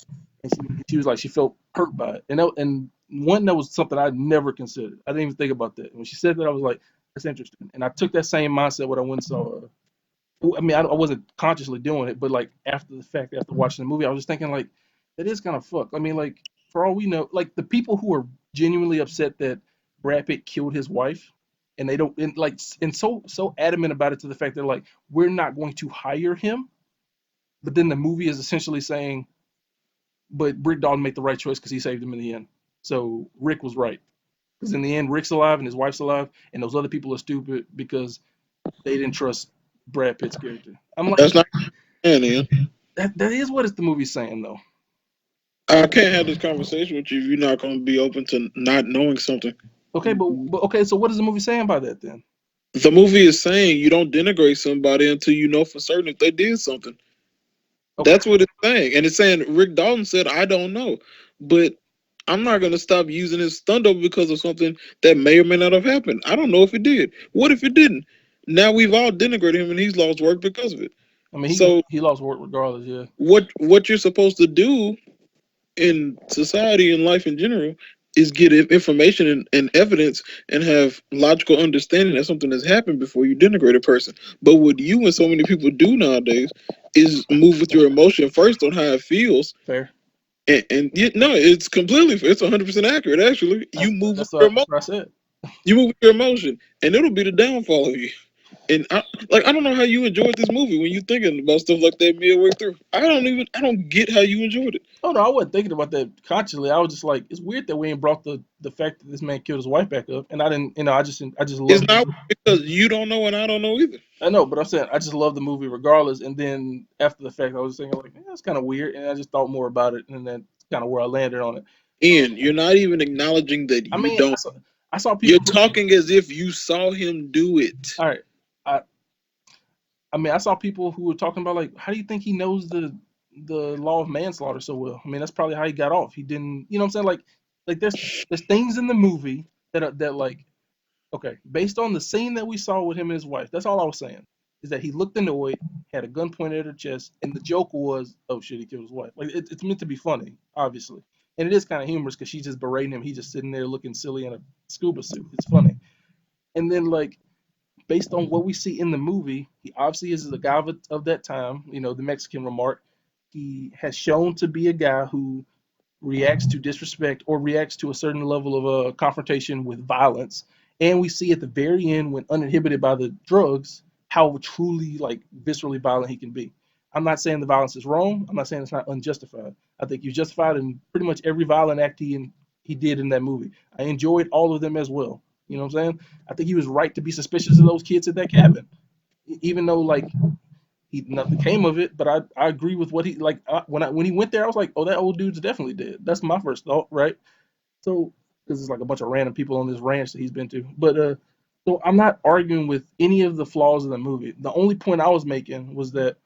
And she was like, she felt hurt by it, and one that was something I never considered. I didn't even think about that. When she said that, I was like, "That's interesting." And I took that same mindset when I went and saw. I mean, I wasn't consciously doing it, but like after the fact, after watching the movie, I was just thinking like, that is kind of fucked. I mean, like for all we know, like the people who are genuinely upset that Brad Pitt killed his wife, and they don't and so adamant about it to the fact they're like, we're not going to hire him. But then the movie is essentially saying, but Rick Dalton made the right choice because he saved him in the end. So Rick was right because in the end, Rick's alive and his wife's alive, and those other people are stupid because they didn't trust Brad Pitt's character. I'm like, That's not man, Ian. that is what it's the movie's saying though. I can't have this conversation with you if you're not going to be open to not knowing something. Okay, but okay, so what is the movie saying by that then? The movie is saying you don't denigrate somebody until you know for certain if they did something. Okay, That's what it's saying. And it's saying Rick Dalton said, I don't know. But I'm not going to stop using his stunt double because of something that may or may not have happened. I don't know if it did. What if it didn't? Now we've all denigrated him and he's lost work because of it. I mean So he lost work regardless. Yeah, what you're supposed to do in society and life in general is get information and evidence and have logical understanding that something has happened before you denigrate a person. But what you and so many people do nowadays is move with your emotion first on how it feels. fair. No, it's completely, it's 100% accurate. Actually, you That's move with that's your what, emotion. that's what I said. You move with your emotion, and it'll be the downfall of you. And I don't know how you enjoyed this movie when you thinking about stuff like that midway through. I don't get how you enjoyed it. Oh no, I wasn't thinking about that consciously. I was just like, it's weird that we ain't brought the fact that this man killed his wife back up, and I didn't. I just It's love the not movie. because you don't know and I don't know either. I know, but I'm saying I just love the movie regardless. And then after the fact, I was thinking like, that's kind of weird, and I just thought more about it, and then kind of where I landed on it. Ian, you're not even acknowledging that I you mean, don't. I saw You're people. talking as if you saw him do it. All right, I I mean, I saw people who were talking about like, how do you think he knows the law of manslaughter so well? I mean, that's probably how he got off. He didn't, you know what I'm saying? Like there's things in the movie that like, okay, based on the scene that we saw with him and his wife, that's all I was saying is that he looked annoyed, had a gun pointed at her chest, and the joke was, oh shit, he killed his wife. Like it's meant to be funny, obviously, and it is kind of humorous because she's just berating him. He's just sitting there looking silly in a scuba suit. It's funny, and then like based on what we see in the movie, he obviously is a guy of that time. You know, the Mexican remark. He has shown to be a guy who reacts to disrespect or reacts to a certain level of confrontation with violence. And we see at the very end, when uninhibited by the drugs, how truly like viscerally violent he can be. I'm not saying the violence is wrong. I'm not saying it's not unjustified. I think he's justified in pretty much every violent act he did in that movie. I enjoyed all of them as well. You know what I'm saying? I think he was right to be suspicious of those kids at that cabin, even though like he nothing came of it. But I agree with what he like when he went there. I was like, oh, that old dude's definitely dead. That's my first thought, right? So because it's like a bunch of random people on this ranch that he's been to. But so I'm not arguing with any of the flaws of the movie. The only point I was making was that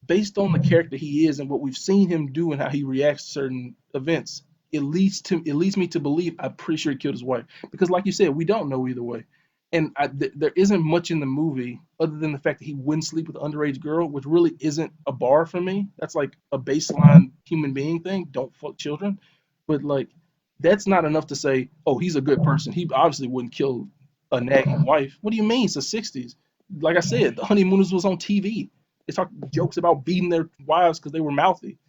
based on the character he is and what we've seen him do and how he reacts to certain events, it leads me to believe I'm pretty sure he killed his wife because, like you said, we don't know either way, and there isn't much in the movie other than the fact that he wouldn't sleep with an underage girl, which really isn't a bar for me. That's like a baseline human being thing. Don't fuck children, but like that's not enough to say, oh, he's a good person. He obviously wouldn't kill a nagging wife. What do you mean? It's the '60s. Like I said, the honeymooners was on TV. They talk jokes about beating their wives because they were mouthy.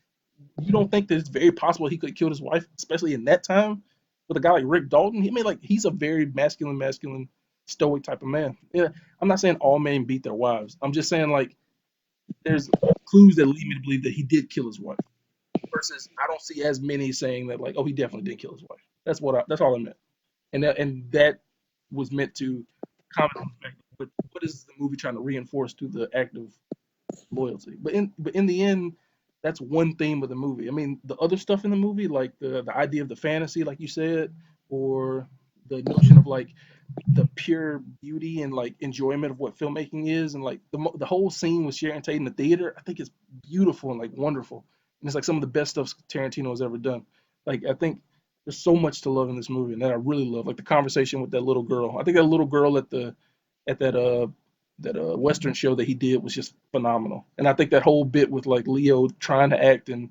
You don't think that it's very possible he could have killed his wife, especially in that time, with a guy like Rick Dalton? He made like he's a very masculine, stoic type of man. Yeah, I'm not saying all men beat their wives. I'm just saying like there's clues that lead me to believe that he did kill his wife. Versus, I don't see as many saying that like, oh, he definitely did kill his wife. That's all I meant, and that was meant to comment on the fact of what is the movie trying to reinforce to the act of loyalty. But in the end, that's one theme of the movie. I mean, the other stuff in the movie, like the idea of the fantasy, like you said, or the notion of like the pure beauty and like enjoyment of what filmmaking is, and like the whole scene with Sharon Tate in the theater, I think it's beautiful and like wonderful, and it's like some of the best stuff Tarantino has ever done. Like I think there's so much to love in this movie, and that I really love. Like the conversation with that little girl. I think that little girl at that Western show that he did was just phenomenal. And I think that whole bit with like Leo trying to act and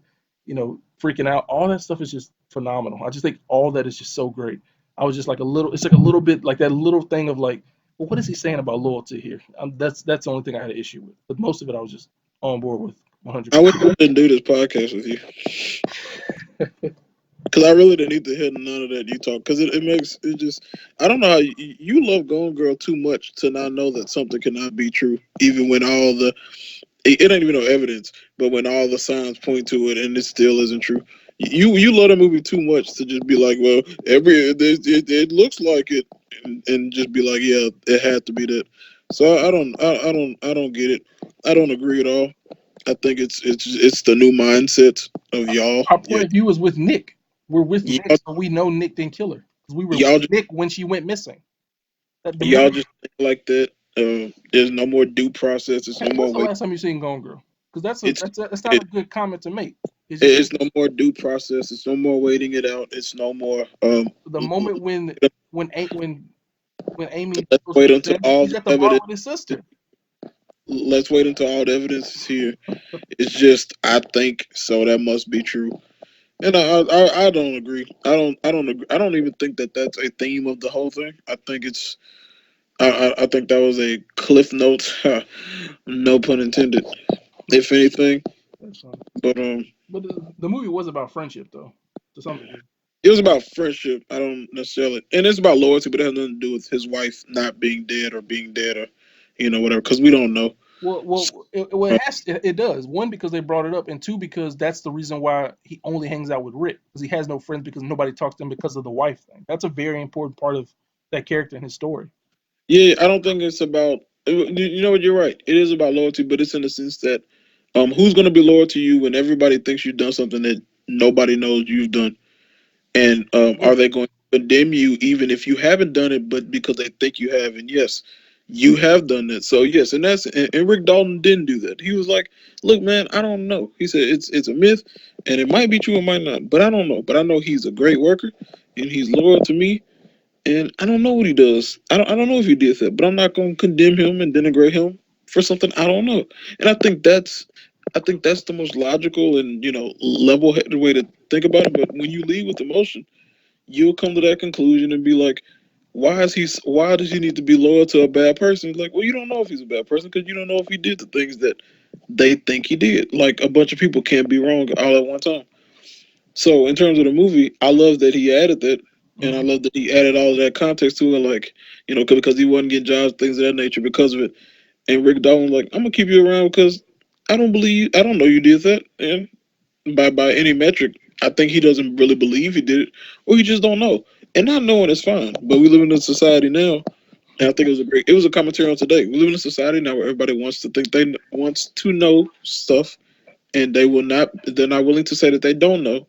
freaking out, all that stuff is just phenomenal. I just think all that is just so great. I was just like a little, it's like a little bit like that little thing of like, well, what is he saying about loyalty here? That's the only thing I had an issue with. But most of it I was just on board with I 100%. wish I didn't do this podcast with you because I really didn't need to hear none of that you talk because it makes it just I don't know how you love Gone Girl too much to not know that something cannot be true even when all the it ain't even no evidence, but when all the signs point to it and it still isn't true. You love the movie too much to just be like, well, it looks like it, and just be like, yeah, it had to be that. So I don't get it. I don't agree at all. I think it's the new mindset of y'all. Our Yeah, point of view is with Nick. We're with Nick, y'all, so we know Nick didn't kill her because we were with y'all just Nick when she went missing. That the y'all movie. just think like that. There's no more due process. There's no When's more the wait. last time you seen Gone Girl? Because It's that's not it, a good comment to make. It's just it's no more due process. It's no more waiting it out. It's no more. the moment when when Amy Let's goes to wait get until abandoned, all he's the at the bar evidence. with his sister. Let's wait until all the evidence is here. It's just I think so. That must be true. And I don't agree. I don't agree. I don't even think that that's a theme of the whole thing. I think it's I think that was a cliff notes. No pun intended. If anything, That's funny. but But the movie was about friendship, though, to some degree. it was about friendship. I don't necessarily, and it's about loyalty, but it has nothing to do with his wife not being dead or being dead or whatever. Because we don't know. So, It does. One, because they brought it up, and two, because that's the reason why he only hangs out with Rick because he has no friends because nobody talks to him because of the wife thing. That's a very important part of that character and his story. yeah, I don't think it's about. You know what? You're right. It is about loyalty, but it's in the sense that who's going to be loyal to you when everybody thinks you've done something that nobody knows you've done, and Yeah, are they going to condemn you even if you haven't done it, but because they think you have? And yes, You have done that. So yes, and Rick Dalton didn't do that. He was like, "Look, man, I don't know." He said it's a myth, and it might be true, it might not, but I don't know. But I know he's a great worker, and he's loyal to me. And I don't know what he does. I don't know if he did that, but I'm not going to condemn him and denigrate him for something I don't know. And I think that's the most logical and level-headed way to think about it. But when you lead with emotion, you'll come to that conclusion and be like, why does he need to be loyal to a bad person? Like, well, you don't know if he's a bad person because you don't know if he did the things that they think he did. Like, a bunch of people can't be wrong all at one time. So in terms of the movie, I love that he added that, and I Hmm. love that he added all of that context to it, like because he wasn't getting jobs, things of that nature because of it. And Rick Dalton, like, I'm gonna keep you around because I don't know you did that, and by any metric, I think he doesn't really believe he did it, or he just don't know. And not knowing is fine, but we live in a society now, and I think it was a commentary on today. We live in a society now where everybody wants to know stuff, and they're not willing to say that they don't know,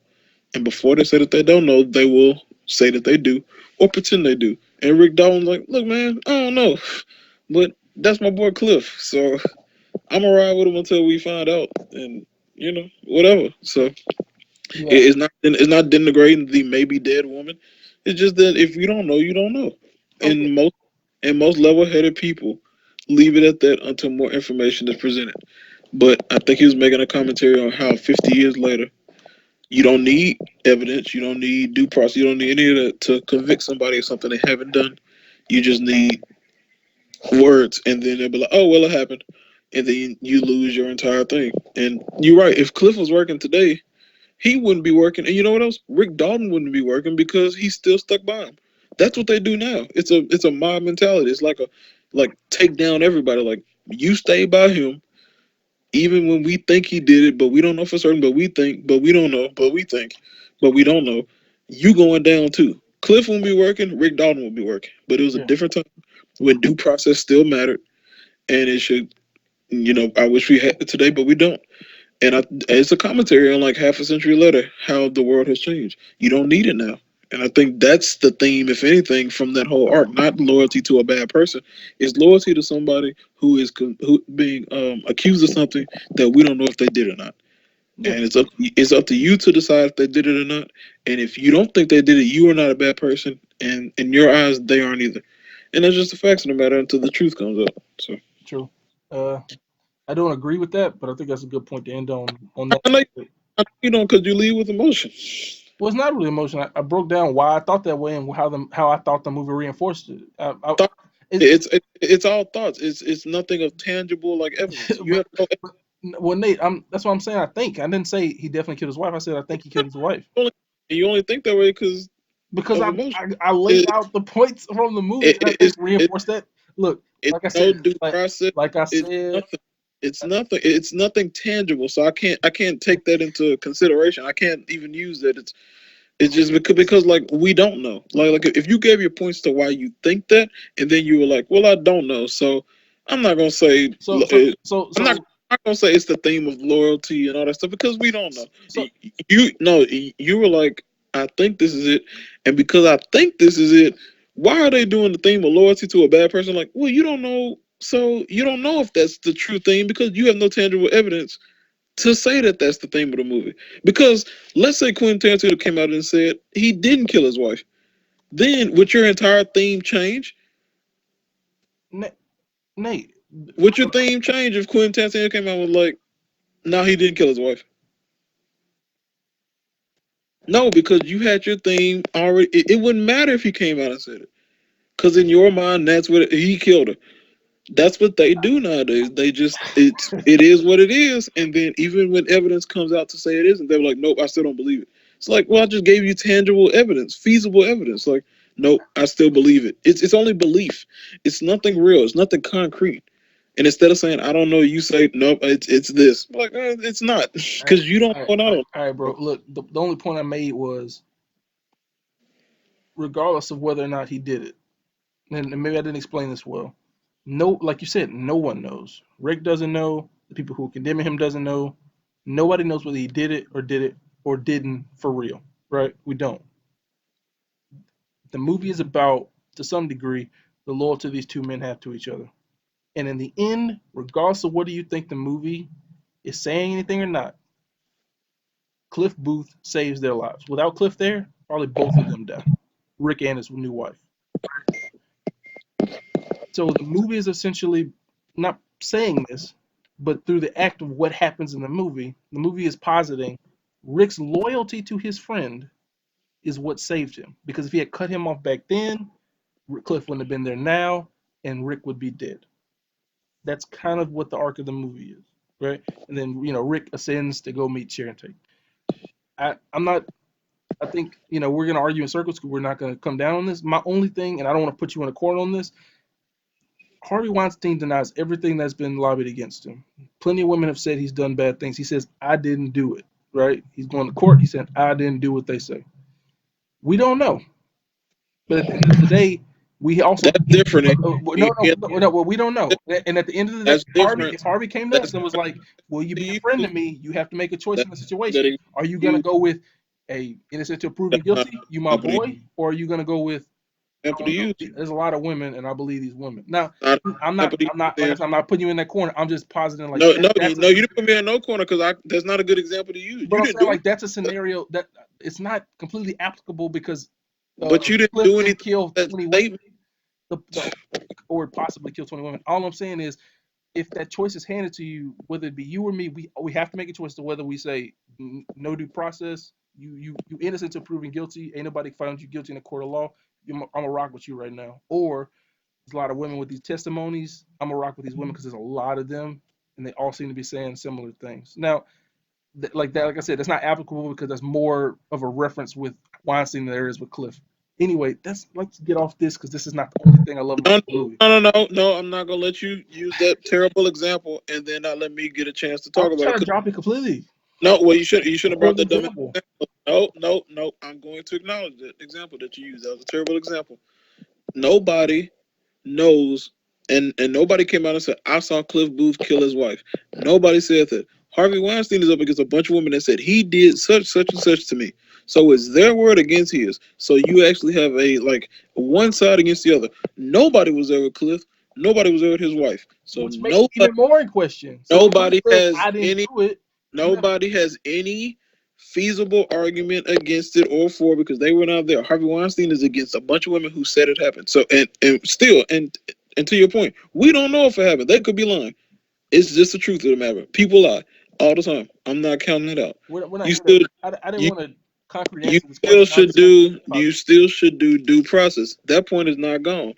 and before they say that they don't know, they will say that they do or pretend they do. And Rick Dalton's like, look, man, I don't know, but that's my boy Cliff. So I'm gonna ride with him until we find out, and whatever. So Yeah. it's not denigrating the maybe dead woman. It's just that if you don't know, you don't know. Okay. And most level-headed people leave it at that until more information is presented. But I think he was making a commentary on how 50 years later you don't need evidence. You don't need due process. You don't need any of that to convict somebody of something they haven't done. You just need words, and then they'll be like, "Oh, well, it happened," and then you lose your entire thing. And you're right. If Cliff was working today, he wouldn't be working. And you know what else? Rick Dalton wouldn't be working because he's still stuck by him. That's what they do now. It's a mob mentality. It's like take down everybody. Like, you stay by him even when we think he did it, but we don't know for certain. But we think, but we don't know. But we think, but we don't know. You going down too. Cliff won't be working. Rick Dalton will be working. But it was a Yeah. different time when due process still mattered, and it should. I wish we had it today, but we don't. And it's a commentary on, like, half a century later, how the world has changed. You don't need it now. And I think that's the theme, if anything, from that whole arc. Not loyalty to a bad person, it's loyalty to somebody who being accused of something that we don't know if they did or not. Yeah. And it's up to you to decide if they did it or not. And if you don't think they did it, you are not a bad person. And in your eyes, they aren't either. And that's just the facts of the matter until the truth comes up. So True. Uh, I don't agree with that, but I think that's a good point to end on that I know, topic. you don't, because you lead with emotion. Well, it's not really emotion. I broke down why I thought that way and how I thought the movie reinforced it. It's It's all thoughts. It's nothing of tangible, like, evidence. You but, have no but well, Nate, that's what I'm saying. I didn't say he definitely killed his wife. I said I think he killed his wife only you only think that way because because of I, emotion. I I laid It, out the points from the movie, it, and I think it, reinforced that. Look, it's like I no said, due like process. like I It's said, nothing. It's nothing. It's nothing tangible. So I can't take that into consideration. I can't even use that. It's just because like, we don't know. Like if you gave your points to why you think that, and then you were like, well, I don't know. So I'm not gonna say so so so I'm not. so I'm not gonna say it's the theme of loyalty and all that stuff because we don't know. so You no, you were like, I think this is it, and because I think this is it, why are they doing the theme of loyalty to a bad person? Like, well, you don't know, so you don't know if that's the true theme because you have no tangible evidence to say that that's the theme of the movie. Because let's say Quentin Tarantino came out and said he didn't kill his wife, then would your entire theme change? Na- Nate, Would your theme change if Quentin Tarantino came out with, like, no, he didn't kill his wife? No, because you had your theme already. It wouldn't matter if he came out and said it, because in your mind, that's what he killed her. That's what they do nowadays. They just it is what it is, and then even when evidence comes out to say it isn't, they're like, nope, I still don't believe it. It's like, well, I just gave you tangible evidence, feasible evidence. Like, nope, I still believe it. It's only belief. It's nothing real. It's nothing concrete. And instead of saying I don't know, you say nope, it's this. Like, it's not, all right, because you don't all right, know. And I don't all right, bro. know. Look, the only point I made was regardless of whether or not he did it, and maybe I didn't explain this well. No, like you said, no one knows. Rick doesn't know. The people who are condemning him doesn't know. Nobody knows whether he did it or didn't for real. Right? We don't. The movie is about, to some degree, the loyalty these two men have to each other. And in the end, regardless of whether you think the movie is saying anything or not, Cliff Booth saves their lives. Without Cliff there, probably both of them die. Rick and his new wife. So the movie is essentially not saying this, but through the act of what happens in the movie is positing Rick's loyalty to his friend is what saved him. Because if he had cut him off back then, Cliff wouldn't have been there now, and Rick would be dead. That's kind of what the arc of the movie is, right? And then Rick ascends to go meet Sharon Tate. I'm not. I think we're gonna argue in circles because we're not gonna come down on this. My only thing, and I don't want to put you in a corner on this. Harvey Weinstein denies everything that's been lobbied against him. Plenty of women have said he's done bad things. He says I didn't do it. Right? He's going to court. He said I didn't do what they say. We don't know. But at the end of the day, we also That's different. no, no, no, no, well, we don't know. And at the end of the day, That's different. If Harvey came to us That's and was like, "Will you to be a you. friend to me?" You have to make a choice That's in the that situation. Are you gonna you. go with a innocent till proven That's not guilty? You my example to boy, or are you gonna go with I example to don't know. use. There's a lot of women, and I believe these women. Now, Not I'm not. example to use. I'm not. Like I Then said, I'm not putting you in that corner. I'm just positing like no, that. no, That's a. no. You didn't put me in no corner because I. That's not a good example to use. But You I'm didn't saying do like it, that's a scenario that it's not completely applicable because but you didn't Cliff do didn't anything. kill That 20 women. statement. The or possibly kill 20 women. All I'm saying is, if that choice is handed to you, whether it be you or me, we have to make a choice to whether we say no due process. You innocent until proven guilty. Ain't nobody found you guilty in a court of law. I'm gonna rock with you right now. Or there's a lot of women with these testimonies. I'm gonna rock with these women because there's a lot of them, and they all seem to be saying similar things. Now, like that, like I said, that's not applicable because that's more of a reference with Weinstein than there is with Cliff. Anyway, let's get off this because this is not the only thing I love about No, this movie. no. I'm not gonna let you use that terrible example and then not let me get a chance to I'm talk about it. trying to 'Cause drop it completely. no, well, you should A have brought horrible that dumb example. example. No. I'm going to acknowledge that example that you used. That was a terrible example. Nobody knows, and nobody came out and said, "I saw Cliff Booth kill his wife." Nobody said that. Harvey Weinstein is up against a bunch of women that said he did such and such to me. So it's their word against his. So you actually have a like one side against the other. Nobody was there with Cliff. Nobody was there with his wife. So Which makes it even more in question. So when Cliff nobody says has I didn't any do it, you have nobody has any feasible argument against it or for because they were not there. Harvey Weinstein is against a bunch of women who said it happened. So and still and to your point, we don't know if it happened. They could be lying. It's just the truth of the matter. People lie all the time. I'm not counting it out. we're not You here to. still I didn't you want a concrete you answer to this still question. I was should just saying do you positive. still should do due process. That point is not gone.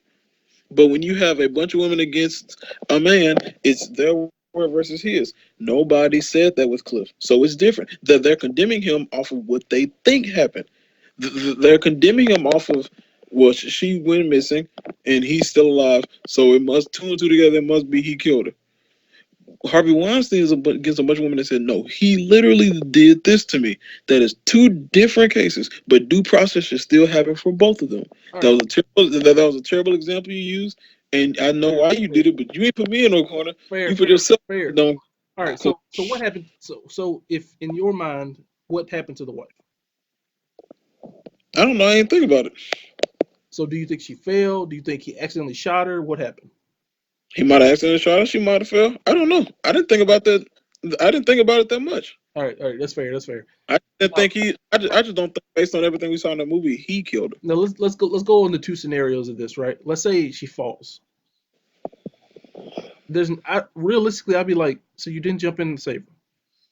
But when you have a bunch of women against a man, it's their word versus his. Nobody said that with Cliff. So it's different. That they're condemning him off of what they think happened. They're condemning him off of, well, she went missing and he's still alive. So it must, two and two together, it must be he killed her. Harvey Weinstein is against a bunch of women that said, no, he literally did this to me. That is two different cases, but due process should still happen for both of them. All That right, was a that was a terrible example you used, and I know fair, why you fair, did it, but you ain't put me in no corner. fair, You put fair, yourself in fair. no All right, corner. so what happened? So if in your mind, what happened to the wife? I don't know. I ain't think about it. So do you think she failed? Do you think he accidentally shot her? What happened? He might have accidentally shot her. She might have fell. I don't know. I didn't think about that. I didn't think about it that much. All right, that's fair, that's fair. I didn't Now, think he. I just don't think based on everything we saw in the movie, he killed her. now let's go into two scenarios of this, right? Let's say she falls. Realistically, I'd be like, so you didn't jump in and save her.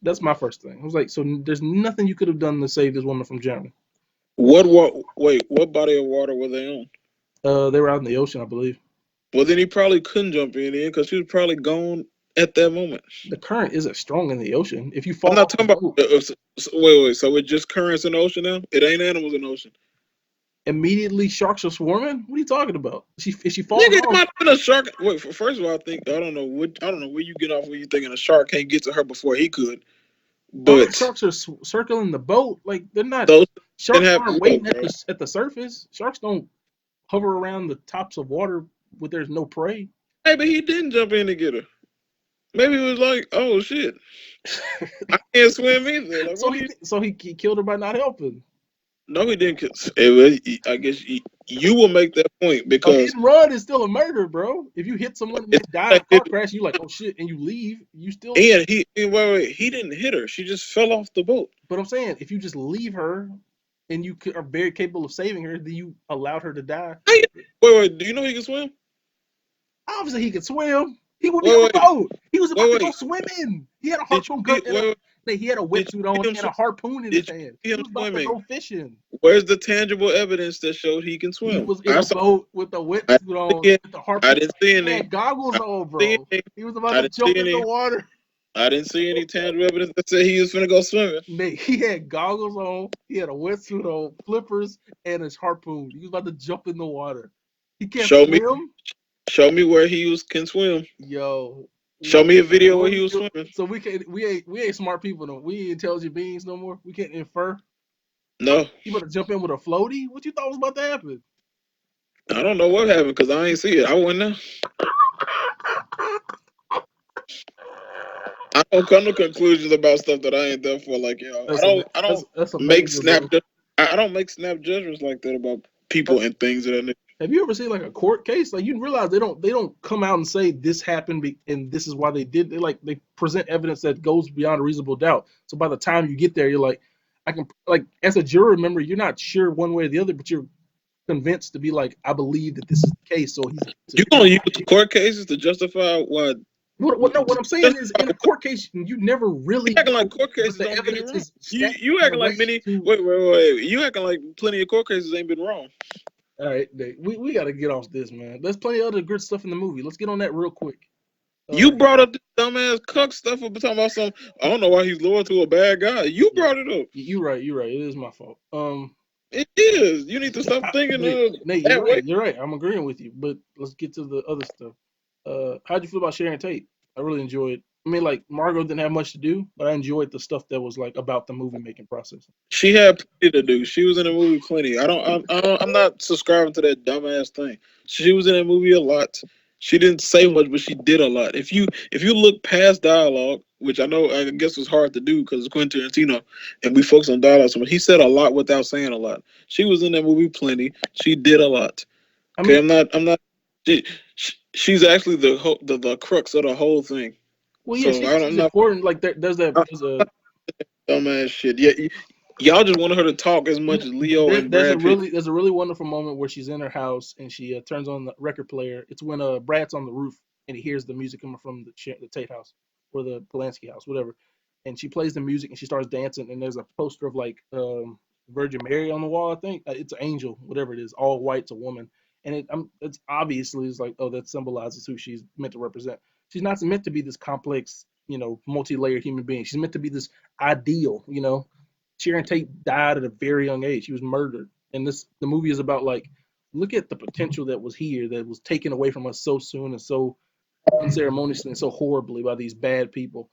That's my first thing. I was like, so there's nothing you could have done to save this woman from drowning. Wait, what body of water were they on? They were out in the ocean, I believe. Well, then he probably couldn't jump in because she was probably gone at that moment. The current isn't strong in the ocean. If you I'm fall not off the talking about. boat, Wait. So it's just currents in the ocean now? It ain't animals in the ocean. immediately sharks are swarming. What are you talking about? If she falls Nigga, it might off, have been a shark. Wait, first of all, I think I don't know where you get off where you thinking a shark can't get to her before he could. other But sharks are circling the boat. Like they're not. those didn't Sharks happen. aren't Look, waiting at bro. the surface. Sharks don't hover around the tops of water where there's no prey. Maybe he didn't jump in to get her. Maybe he was like, "Oh shit, I can't swim either." Like, what are you? So he killed her by not helping. No, he didn't. I guess you will make that point A hit because and run is still a murder, bro. If you hit someone and they it's die in like a car crash, you like, oh shit, and you leave, you still. and wait, he didn't hit her. She just fell off the boat. But I'm saying, if you just leave her and you are very capable of saving her, then you allowed her to die. Hey, wait, do you know he can swim? Obviously, he could swim. He wouldn't be on Wait, the boat. He was about to go wait. swimming. He had a Did harpoon you gun see? and he had a Did you wetsuit on see him and a swim? harpoon in his Did you hand. see He him was about to swimming? go fishing. Where's the tangible evidence that showed he can He swim? was in I a saw. boat with a I wetsuit didn't on see it. with the I harpoon. didn't see He any. had goggles I on, didn't see bro. any. He was about I to didn't see jump in the any. water. I didn't see any tangible evidence that said he was finna go swimming. Nate, he had goggles on, he had a wetsuit on, flippers, and his harpoon. He was about to jump in the water. He can't Show me, swim. show me where can swim. Yo, Show me a video where what he we was do? swimming. So we ain't smart people no. We ain't intelligent beings no more. We can't infer. No, You better jump in with a floaty. What you thought was about to happen? I don't know what happened because I ain't see it. I wasn't there. I don't come to conclusions about stuff that I ain't there for. Like I That's don't. ama- I that's don't that's make amazing, bro. I don't make snap judgments like that about Uh, people and things that. Have you ever seen like a court case? Like you realize they don't come out and say this happened and this is why they did. They present evidence that goes beyond a reasonable doubt. So by the time you get there, you're like, I can like as a juror member, you're not sure one way or the other, but you're convinced to be like, I believe that this is the case, so he's You innocent. gonna use court cases to justify what? What I'm saying is, in a court case, you never You really acting like know, court but cases the don't get it evidence wrong. is You stacked you in a acting like way many. to. Wait. You acting like plenty of court cases ain't been wrong. All right, Dave, we got to get off this, man. There's plenty of other good stuff in the movie. Let's get on that real quick. You Um, brought up this dumbass cuck stuff about talking about some. I don't know why he's loyal to a bad guy. You yeah, brought it up. you're right. You're right. It is my fault. It is. You need to stop thinking Nate, you're that way. right. You're right. I'm agreeing with you. But let's get to the other stuff. How'd you feel about Sharon Tate? I really enjoyed. I mean, like Margot didn't have much to do, but I enjoyed the stuff that was like about the movie making process. She had plenty to do. She was in the movie plenty. I'm not subscribing to that dumbass thing. She was in that movie a lot. She didn't say much, but she did a lot. If you look past dialogue, which I guess was hard to do because it's Quentin Tarantino, and we focus on dialogue so much, he said a lot without saying a lot. She was in that movie plenty. She did a lot. I Okay, mean, I'm not. She's actually the crux of the whole thing. well, yeah, So she's I'm not important. Like there's that there's a dumbass shit. Yeah, y'all just wanted her to talk as much as Leo and there's a Brad Pitt. really wonderful moment where she's in her house and she turns on the record player. It's when Brad's on the roof and he hears the music coming from the Tate house or the Polanski house, whatever. And she plays the music and she starts dancing. And there's a poster of like Virgin Mary on the wall. I think it's an angel, whatever it is, all white. It's a woman, and it's obviously it's like, oh, that symbolizes who she's meant to represent. She's not meant to be this complex, multi-layered human being. She's meant to be this ideal. Sharon Tate died at a very young age. She was murdered, and the movie is about like, look at the potential that was here that was taken away from us so soon and so unceremoniously and so horribly by these bad people.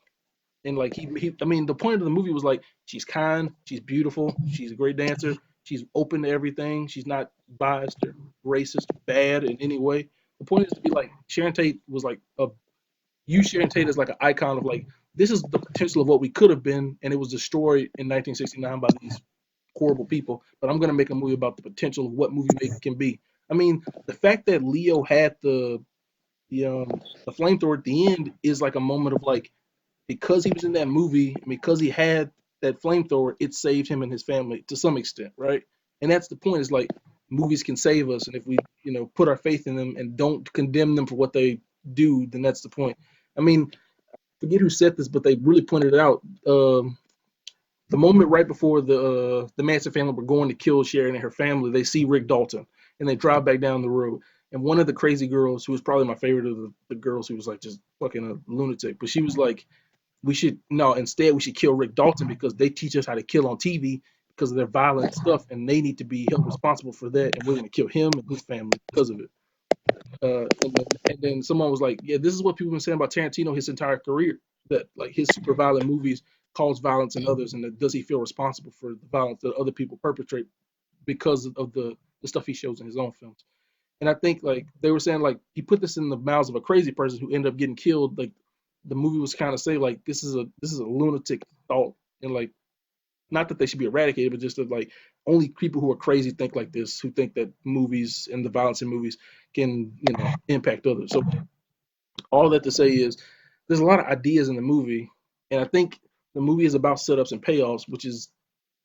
And like I mean, the point of the movie was like, she's kind, she's beautiful, she's a great dancer, she's open to everything, she's not biased or racist, bad in any way. The point is to be like, Sharon Tate was like use Sharon Tate as like an icon of like, this is the potential of what we could have been, and it was destroyed in 1969 by these horrible people. But I'm gonna make a movie about the potential of what movie making can be. I mean, the fact that Leo had the flamethrower at the end is like a moment of like, because he was in that movie and because he had that flamethrower, it saved him and his family to some extent, right? And that's the point. Is like, movies can save us, and if we put our faith in them and don't condemn them for what they do, then that's the point. I mean, forget who said this, but they really pointed it out. The moment right before the Manson family were going to kill Sharon and her family, they see Rick Dalton and they drive back down the road. And one of the crazy girls, who was probably my favorite of the girls, who was like just fucking a lunatic, but she was like, we should no, instead we should kill Rick Dalton because they teach us how to kill on TV because of their violent stuff, and they need to be held responsible for that, and we're gonna kill him and his family because of it. And then someone was like, yeah, this is what people have been saying about Tarantino his entire career, that like his super violent movies cause violence in others, and that does he feel responsible for the violence that other people perpetrate because of the stuff he shows in his own films. And I think like they were saying, like he put this in the mouths of a crazy person who ended up getting killed. Like the movie was kind of saying like, this is a lunatic thought, and like, not that they should be eradicated, but just that like, only people who are crazy think like this, who think that movies and the violence in movies can, impact others. So all that to say is there's a lot of ideas in the movie, and I think the movie is about setups and payoffs, which is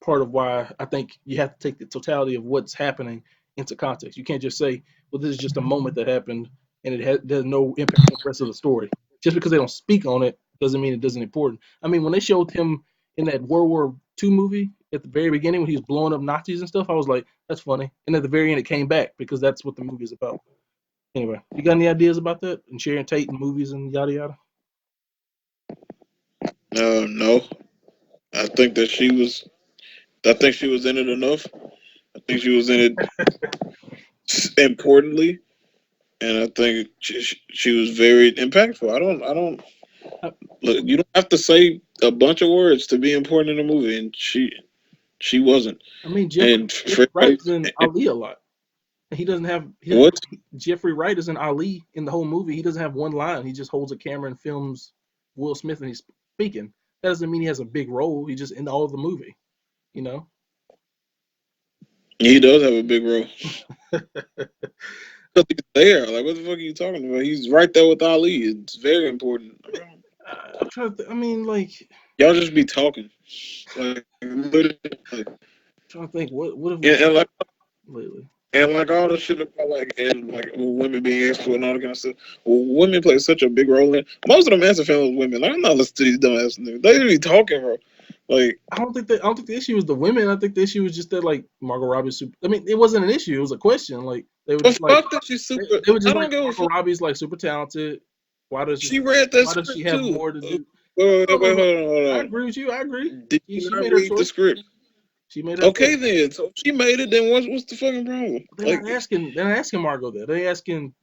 part of why I think you have to take the totality of what's happening into context. You can't just say, well, this is just a moment that happened and there's no impact on the rest of the story. Just because they don't speak on it doesn't mean it doesn't important. I mean, when they showed him in that World War II movie at the very beginning when he was blowing up Nazis and stuff, I was like, that's funny. And at the very end, it came back because that's what the movie is about. Anyway, you got any ideas about that and Sharon Tate and movies and yada yada? No, I think that she was. I think she was in it enough. I think she was in it importantly, and I think she was very impactful. I don't I, look. You don't have to say a bunch of words to be important in a movie, and she wasn't. I mean, And Jeffrey for Wright everybody, is in Ali a lot. He doesn't have what Jeffrey Wright is in Ali in the whole movie. He doesn't have one line. He just holds a camera and films Will Smith and he's speaking. That doesn't mean he has a big role. He's just in all of the movie. You know. he does have a big role because he's there. Like, what the fuck are you talking about? He's right there with Ali. It's very important. I'm trying to. I mean, like, Y'all just be talking, like literally, trying to think. What have we and like. lately? And like all the shit about like women being exploited and all that kind of stuff. Well, women play such a big role in most of them Manson family women. Like, I'm not listening to these dumbass niggas. They be talking, bro. Like I don't think the issue was the women. I think the issue was just that like Margot Robbie's super. I mean, it wasn't an issue. It was a question. Like they were the just like fuck that she's super. they were just I like don't give a Margot fuck. Robbie's like super talented. Why does She read that why does she script have too. more to do? No, no, Wait, no. hold on, hold I on. agree with you. I agree. Did you She not made her read the choice. script? She made her choice. Okay, then. So she made it. Then what's the fucking problem? They're Like, not asking. They're not asking Margot that. They're asking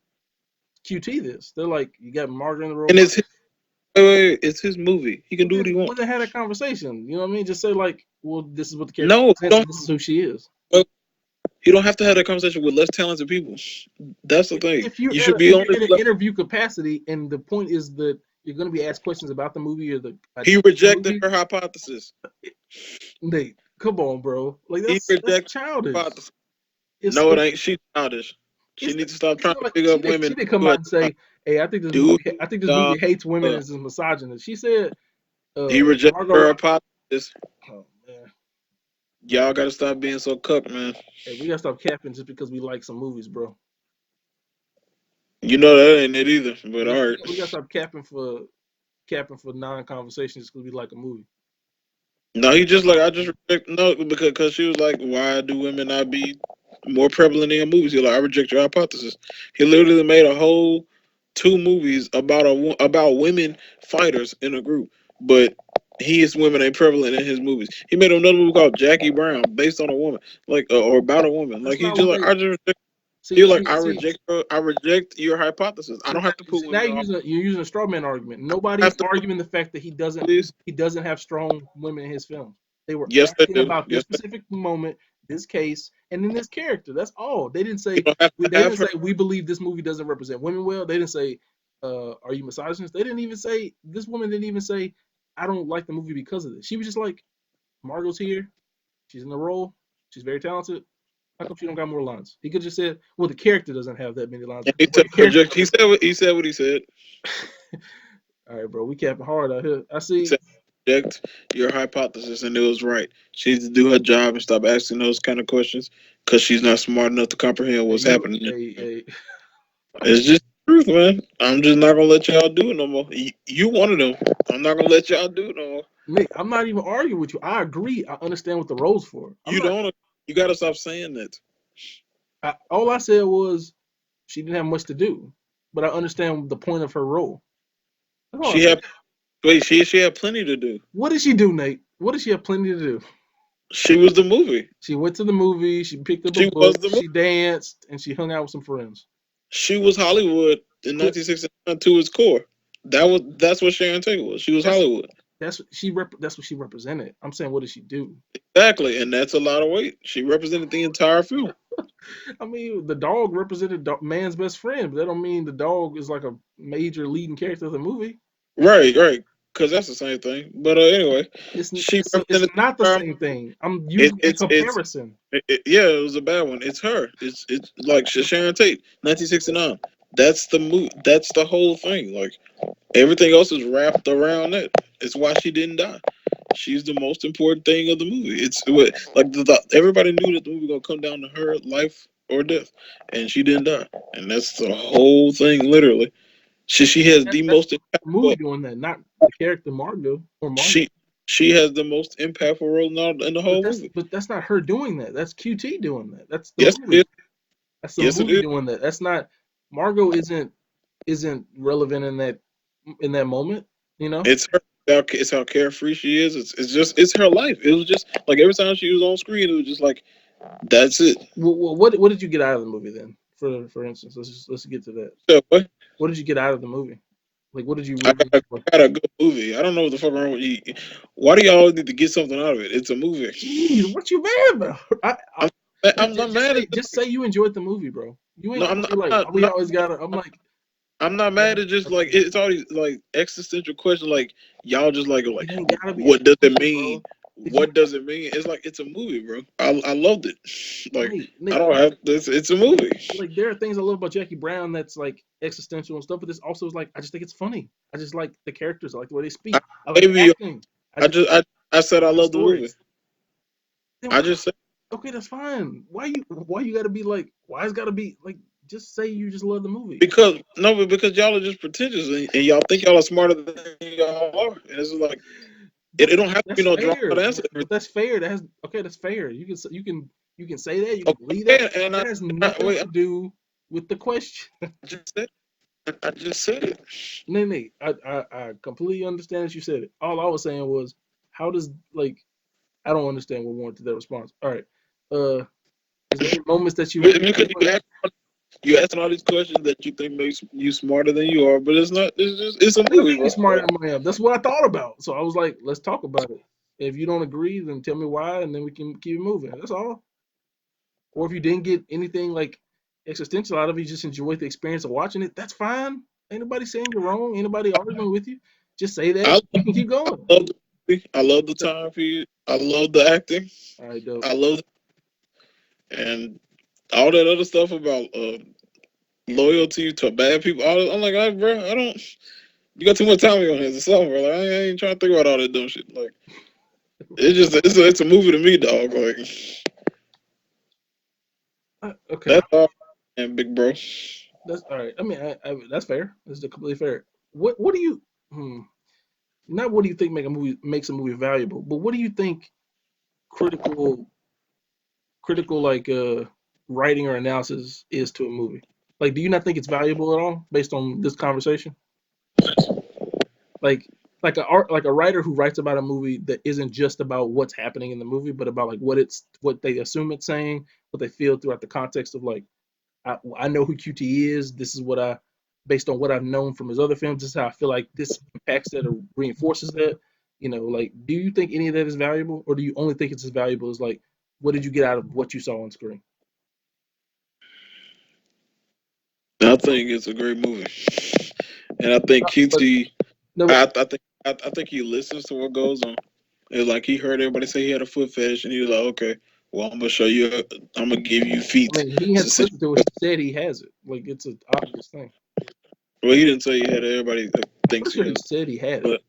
QT this. They're like, you got Margot in the role. and it's his, it's his movie. He can Well, do what he then, wants. had a conversation. You know what I mean? Just say like, well, this is what the character No, represents, and this is who she is. you don't have to have that conversation with less talented people. That's the thing. If you're You at should be if on you're this in an level. interview capacity, and the point is that you're going to be asked questions about the movie or the He ideas of the rejected movie, her hypothesis. Nate, come on, bro. Like He that's rejected her childish. hypothesis. No, it It's ain't. She's childish. She it's needs to stop it's trying not to like pick up women she didn't come who out are and trying say, to "Hey, do I think this job. movie hates women and Uh, is a misogynist." She said, he rejected Margot her Robbie. hypothesis. Oh man, Y'all got to stop being so cuck, man. hey, we gotta stop capping just because we like some movies, bro. You know that ain't it either. But all right. We gotta stop capping for non-conversations just because we like a movie. No, he just like I just reject no because she was like, why do women not be more prevalent in movies? He like I reject your hypothesis. He literally made a whole two movies about about women fighters in a group, but his women ain't prevalent in his movies. He made another movie called Jackie Brown based on a woman, like or about a woman. Like That's he not just what like they I just reject. see. He was I like mean, see, I reject your hypothesis. I see, don't have to put now women in all you're using a straw man argument. I Nobody's have to put arguing the fact that this. he doesn't have strong women in his films. They were Yes, they asking do. about this Yes, specific moment, this case, and then this character. That's all. They didn't you say don't have to they have didn't her. say we believe this movie doesn't represent women well. They didn't say are you misogynist? They didn't even say this woman didn't even say I don't like the movie because of this. She was just like Margot's here. She's in the role. She's very talented. How come she don't got more lines? He could just said, well, the character doesn't have that many lines And he because the way said the character reject. He said what he said. What he said. All right, bro. We capping hard out here. I He see. said reject your hypothesis, and it was right. She needs to do her job and stop asking those kind of questions because she's not smart enough to comprehend Hey, what's you. happening. Hey. It's just the truth, man. I'm just not gonna let y'all do it no more. You one of them. I'm not gonna let y'all do it no more. Nick, I'm not even arguing with you. I agree. I understand what the role's for. I'm You not. don't. You gotta stop saying that. All I said was she didn't have much to do, but I understand the point of her role. That's all I She said. had wait. She had plenty to do. What did she do, Nate? What did she have plenty to do? She was the movie. She went to the movie. She picked up a She was book. the movie. She danced, and she hung out with some friends. She was Hollywood in Could 1969 to its core. That's what Sharon Tate was. She was that's Hollywood. that's what she represented. I'm saying, what did she do? Exactly, and that's a lot of weight. She represented the entire film. I mean, the dog represented man's best friend, but that don't mean the dog is like a major leading character of the movie. Right, right. because that's the same thing. But anyway, she It's represented not the the same thing. I'm It, using a it's comparison. yeah, it was a bad one. It's her. It's like Sharon Tate, 1969. That's the move. That's the whole thing. Like everything else is wrapped around it. It's why she didn't die. She's the most important thing of the movie. It's what like everybody knew that the movie gonna come down to her life or death, and she didn't die. And that's the whole thing, literally. She has the That's most the movie impactful. doing that, not the character Margot or Margot. She she has the most impactful role in the whole movie. But that's not her doing that. That's QT doing that. That's the Yes, it movie. is. That's the Yes, it movie is. doing that. That's not Margot isn't relevant in that moment. You know. It's her. It's how carefree she is. It's just it's her life. It was just like every time she was on screen, it was just like that's it. What did you get out of the movie then? For instance, let's get to that. So what? What did you get out of the movie? Like, what did you I really got, enjoy? I got a good movie. I don't know what the fuck wrong with you. Why do y'all need to get something out of it? It's a movie. Jeez, what you mad about? I'm I'm not mad. At Just say you enjoyed the movie, bro. You No, ain't I'm gotta not. be like we always gotta. I'm like, I'm not man, mad at just like it's all these like existential questions. Like y'all just it ain't gotta be what does it existential, mean? bro. Did you What does it mean? It's like it's a movie, bro. I loved it. Like I Nate? don't have this. It's a movie. Like there are things I love about Jackie Brown that's like existential and stuff, but this also is like I just think it's funny. I just like the characters. I like the way they I speak. I like the maybe acting. I I just just I said I like the love the story. movie. Then I why? just said Okay, that's fine. Why you gotta be like? Why it's gotta be like? Just say you just love the movie. because no, but because y'all are just pretentious and y'all think y'all are smarter than y'all are, and it's like it don't have to be no That's drawn out fair, answer. but that's fair. That has okay. That's fair. You can say that. You can believe that. Okay, and That has nothing wait, to do with the question. I just said I just said it. Nate, I completely understand that you said it. All I was saying was, how does like I don't understand what warranted that response. All right, uh, is there any moments that you Because you asking all these questions that you think makes you smarter than you are, but it's not. It's just it's a what do you movie, mean you bro. smarter than I am? That's what I thought about. So I was like, let's talk about it. If you don't agree, then tell me why, and then we can keep it moving. That's all. Or if you didn't get anything like existential out of it, you just enjoyed the experience of watching it, that's fine. Ain't nobody saying you're wrong. Ain't nobody arguing with you. Just say that. I We can keep going. love the movie. I love the Okay. time period. I love the acting. All right, dope. I love and all that other stuff about loyalty to bad people. I'm like, bro, I don't. You got too much time on your hands or something, bro. Like, I ain't trying to think about all that dumb shit. Like, it's a movie to me, dog. Like, Okay, that's all, and big bro. that's all right. I mean, that's fair. That's completely fair. What do you? Hmm, not what do you think makes a movie valuable, but what do you think critical critical like writing or analysis is to a movie? Like, do you not think it's valuable at all based on this conversation? Like like a writer who writes about a movie that isn't just about what's happening in the movie, but about like what they assume it's saying, what they feel throughout the context of like I know who QT is. This is what I based on what I've known from his other films. This is how I feel like this impacts that or reinforces that. You know, like do you think any of that is valuable, or do you only think it's as valuable as like what did you get out of what you saw on screen? I think it's a great movie, and I think But QT. no, I think he listens to what goes on. It's like he heard everybody say he had a foot fetish, and he was like, "Okay, well, I'm gonna show you. I'm gonna give you I feet." mean he has to listen to it. He said he has it. Like it's an obvious thing. Well, he didn't say he had it. Everybody I'm thinks pretty he sure he does, said he had it. but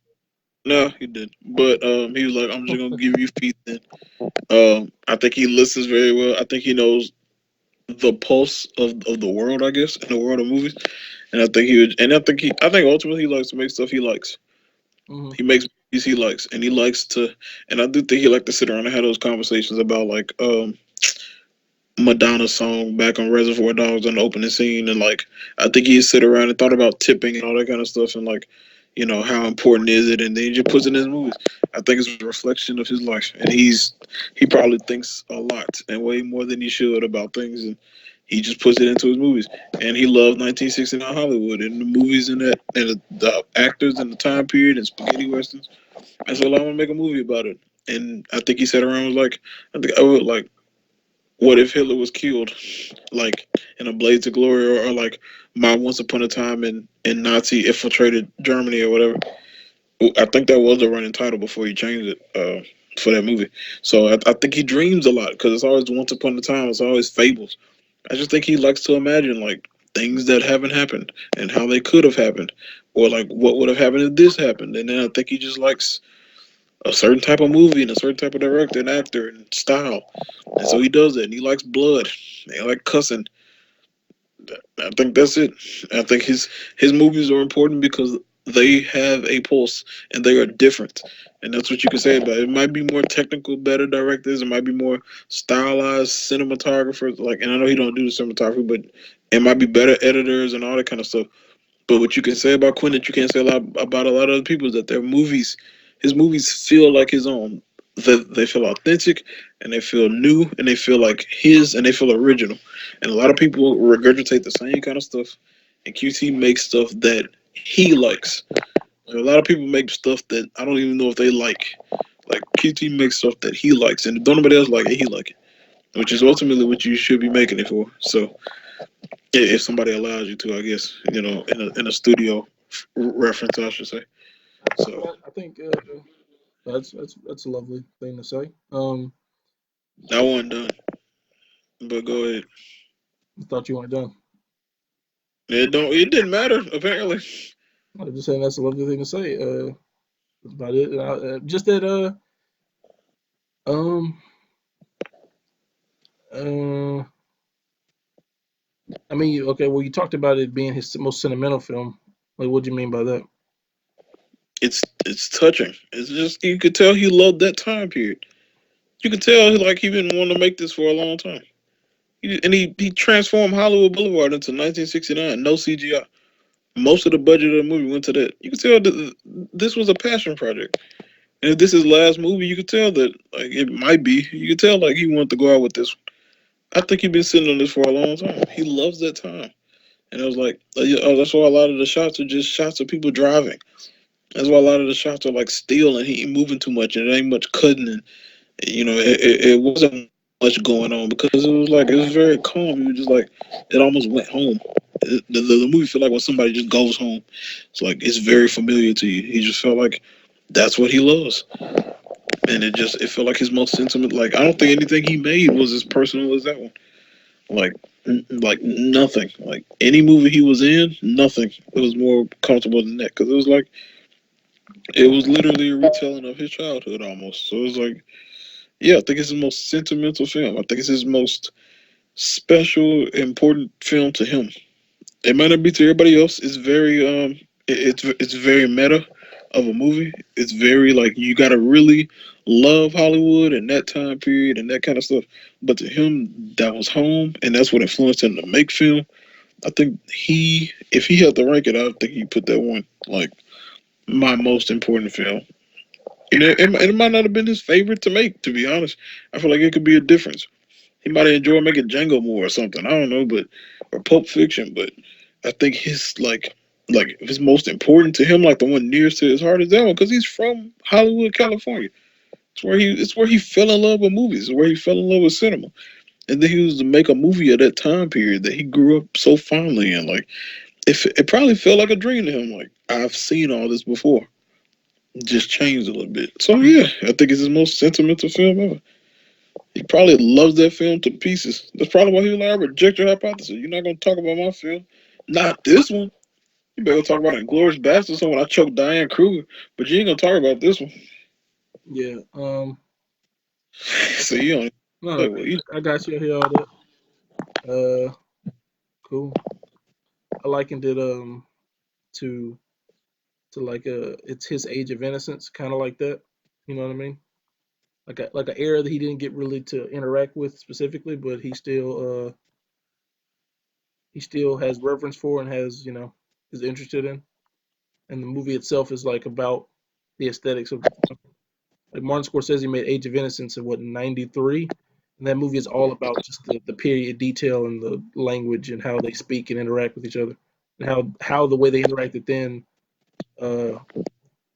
no, he didn't. But he was like, "I'm just gonna give you feet." Then I think he listens very well. I think he knows the pulse of the world, I guess, in the world of movies. And I think he would, and I think ultimately he likes to make stuff he likes. Hmm. He makes movies he likes, and he likes to, and I do think he like to sit around and have those conversations about like Madonna song back on Reservoir Dogs on the opening scene, and like I think he sit around and thought about tipping and all that kind of stuff, and like how important is it, and then he just puts it in his movies. I think it's a reflection of his life, and he probably thinks a lot and way more than he should about things, and he just puts it into his movies. And he loved 1969 Hollywood and the movies in that, and the actors and the time period and spaghetti westerns. And so I want to make a movie about it. And I think he sat around and was like, I think I would like, what if Hitler was killed, like in a blaze of glory, or like my Once Upon a Time in Nazi infiltrated Germany or whatever. I think that was the running title before he changed it for that movie. So I think he dreams a lot because it's always once upon a time. It's always fables. I just think he likes to imagine like things that haven't happened and how they could have happened, or like what would have happened if this happened. And then I think he just likes a certain type of movie and a certain type of director and actor and style, and so he does that. And he likes blood. And he like cussing. I think that's it. I think his movies are important because they have a pulse and they are different, and that's what you can say about it. It might be more technical, better directors. It might be more stylized cinematographers. Like, and I know he don't do the cinematography, but it might be better editors and all that kind of stuff. But what you can say about Quinn that you can't say a lot about a lot of other people is that their movies, his movies feel like his own. That they feel authentic and they feel new and they feel like his and they feel original. And a lot of people regurgitate the same kind of stuff. And QT makes stuff that he likes. Like, a lot of people make stuff that I don't even know if they like. Like QT makes stuff that he likes, and if don't nobody else like it, he like it, which is ultimately what you should be making it for. So if somebody allows you to, I guess in a studio reference, I should say. So I think that's a lovely thing to say. I wasn't done, but go ahead. I thought you weren't done. It don't. It didn't matter apparently. I was just saying that's a lovely thing to say. That's about it. Just that um uh I mean, okay, well, you talked about it being his most sentimental film. Like, what do you mean by that? It's touching. It's just you could tell he loved that time period. You could tell like he been wanting to make this for a long time. And he transformed Hollywood Boulevard into 1969. No CGI. Most of the budget of the movie went to that. You could tell that this was a passion project. And if this is his last movie, you could tell that like it might be. You could tell like he wanted to go out with this. I think he's been sitting on this for a long time. He loves that time. And it was like, that's why a lot of the shots are just shots of people driving. That's why a lot of the shots are like still and he ain't moving too much and it ain't much cutting and it wasn't much going on because it was very calm. You were just like it almost went home. The movie felt like when somebody just goes home. It's like it's very familiar to you. He just felt like that's what he loves, and it felt like his most intimate. Like I don't think anything he made was as personal as that one. Like like nothing. Like any movie he was in, nothing. It was more comfortable than that because it was literally a retelling of his childhood almost. So it was like, yeah, I think it's his most sentimental film. I think it's his most special, important film to him. It might not be to everybody else. It's very it's very meta of a movie. It's very like you gotta really love Hollywood and that time period and that kind of stuff. But to him, that was home, and that's what influenced him to make film. I think if he had to rank it, I think he put that one like my most important film. It might not have been his favorite to make, to be honest. I feel like it could be a difference. He might have enjoyed making Django more or something. I don't know, but or Pulp Fiction. But I think like his most important to him, like the one nearest to his heart, is that one because he's from Hollywood, California. It's where he fell in love with movies. It's where he fell in love with cinema. And then he was to make a movie at that time period that he grew up so fondly in. Like it probably felt like a dream to him. Like I've seen all this before, just changed a little bit. So yeah, I think it's his most sentimental film ever. He probably loves that film to pieces. That's probably why he was like, I reject your hypothesis. You're not gonna talk about my film. Not this one. You better talk about Inglourious Basterds when I choked Diane Kruger, but you ain't gonna talk about this one. Yeah. So you don't No, like well, you I got you. I hear all that. Cool. I likened it to like it's his age of innocence, kind of like that. You know what I mean? Like an era that he didn't get really to interact with specifically, but he still has reverence for and has is interested in. And the movie itself is like about the aesthetics of like Martin Scorsese made Age of Innocence in what '93, and that movie is all about just the period detail and the language and how they speak and interact with each other, and how the way they interacted then uh,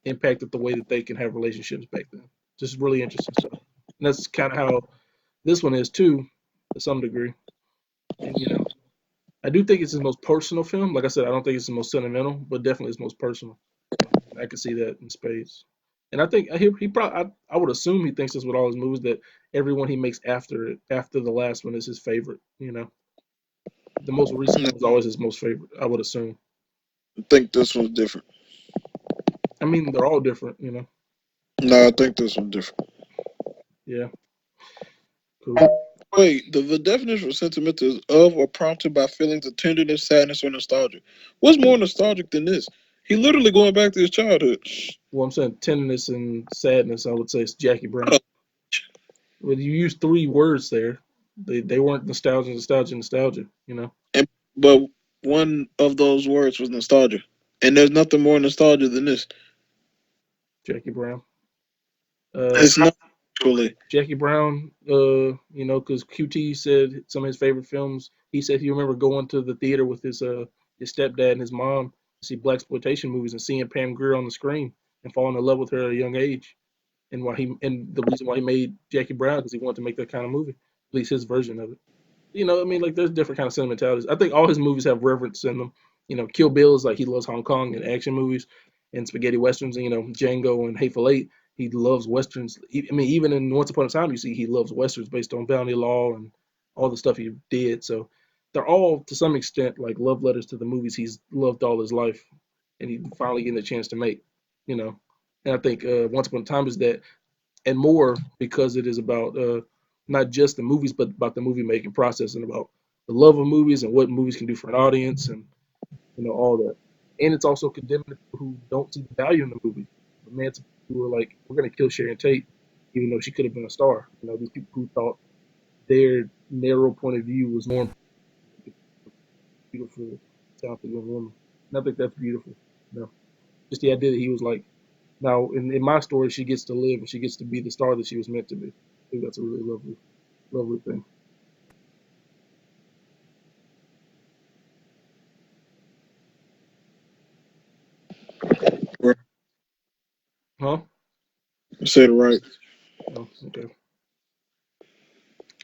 impacted the way that they can have relationships back then. Just really interesting stuff. And that's kind of how this one is too, to some degree. And I do think it's his most personal film. Like I said, I don't think it's the most sentimental, but definitely his most personal. I could see that in spades. And I think he probably I would assume he thinks this with all his movies that everyone he makes after the last one is his favorite. You know, the most recent No, one is always his most favorite. I would assume. I think this one's different. I mean, they're all different. You know. No, I think this one's different. Yeah. Cool. Wait, the definition of sentimental is of or prompted by feelings of tenderness, sadness, or nostalgia. What's more nostalgic than this? He literally going back to his childhood. Well, I'm saying tenderness and sadness. I would say it's Jackie Brown. Oh, Well, you used three words there. They weren't nostalgia, nostalgia, nostalgia. You know, and, but one of those words was nostalgia. And there's nothing more nostalgia than this. Jackie Brown. Uh, It's not actually. Jackie Brown, you know, because QT said some of his favorite films. He said he remember going to the theater with his stepdad and his mom to see black exploitation movies and seeing Pam Grier on the screen and falling in love with her at a young age. And the reason why he made Jackie Brown because he wanted to make that kind of movie, at least his version of it. You know, I mean, like there's different kind of sentimentalities. I think all his movies have reverence in them. You know, Kill Bill is like he loves Hong Kong and action movies and spaghetti westerns. And, you know, Django and Hateful Eight, he loves westerns. I mean, even in Once Upon a Time, you see he loves westerns based on Bounty Law and all the stuff he did. So they're all to some extent like love letters to the movies he's loved all his life, and he finally getting a chance to make. You know, and I think Once Upon a Time is that and more because it is about not just the movies, but about the movie making process and about the love of movies and what movies can do for an audience and you know all that. And it's also condemning the people who don't see the value in the movie. The man who were like, we're going to kill Sharon Tate, even though she could have been a star. You know, these people who thought their narrow point of view was more important than beautiful, talented young woman. And I think that's beautiful. You know, just the idea that he was like, now in my story, she gets to live and she gets to be the star that she was meant to be. I think that's a really lovely thing. Right. Huh? I said it right. Oh, okay.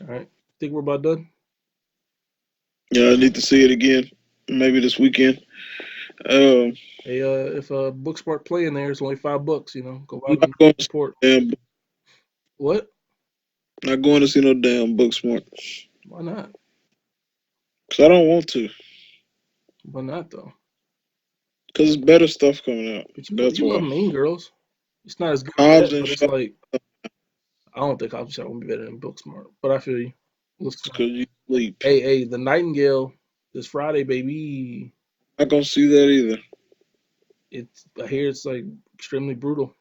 All right. Think we're about done. Yeah, I need to see it again. Maybe this weekend. Um, Hey, if Booksmart playing there, it's only $5. You know, go I'm out not and going to see support. no damn. What? Not going to see no damn book smart. Why not? Cause I don't want to. Why not though? Cause it's better stuff coming out. But That's you love why. Mean Girls. It's not as good as Hobbs that, and but it's Shaw. like I don't think Hobbs Shot would be better than Booksmart. But I feel you. Looks fun. Cause you sleep. Hey, the Nightingale this Friday, baby. Not gonna see that either. It's I hear it's like extremely brutal.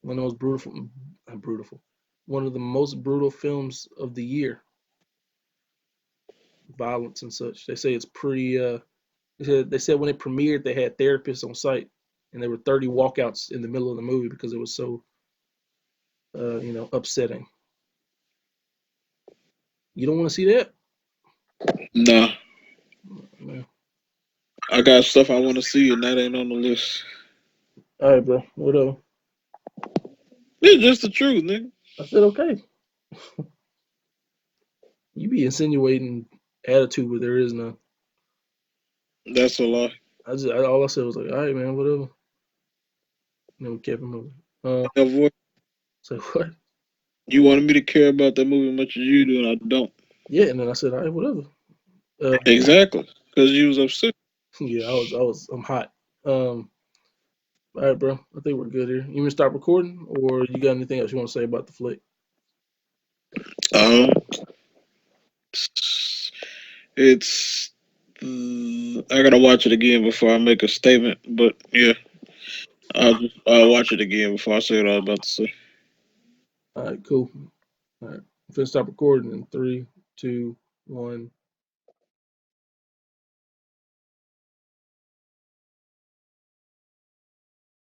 One of the most brutal, one of the most brutal films of the year. Violence and such. They say it's pretty. They said when it premiered, they had therapists on site, and there were 30 walkouts in the middle of the movie because it was so, upsetting. You don't want to see that? Nah. Man. I got stuff I want to see, and that ain't on the list. All right, bro. Whatever. It's just the truth, nigga. I said okay. You be insinuating attitude where there is none. That's a lie. All I said was like, all right, man, whatever. And then we kept it moving. Avoid. So what? You wanted me to care about that movie as much as you do, and I don't. Yeah, and then I said, all right, whatever. Uh, Exactly. Because you was upset. yeah, I'm hot. Um, all right, bro. I think we're good here. You want to stop recording, or you got anything else you want to say about the flick? Um, it's. I gotta watch it again before I make a statement. But yeah, I'll watch it again before I say what I was about to say. All right, cool. All right, I'm finna stop recording in three, two, one.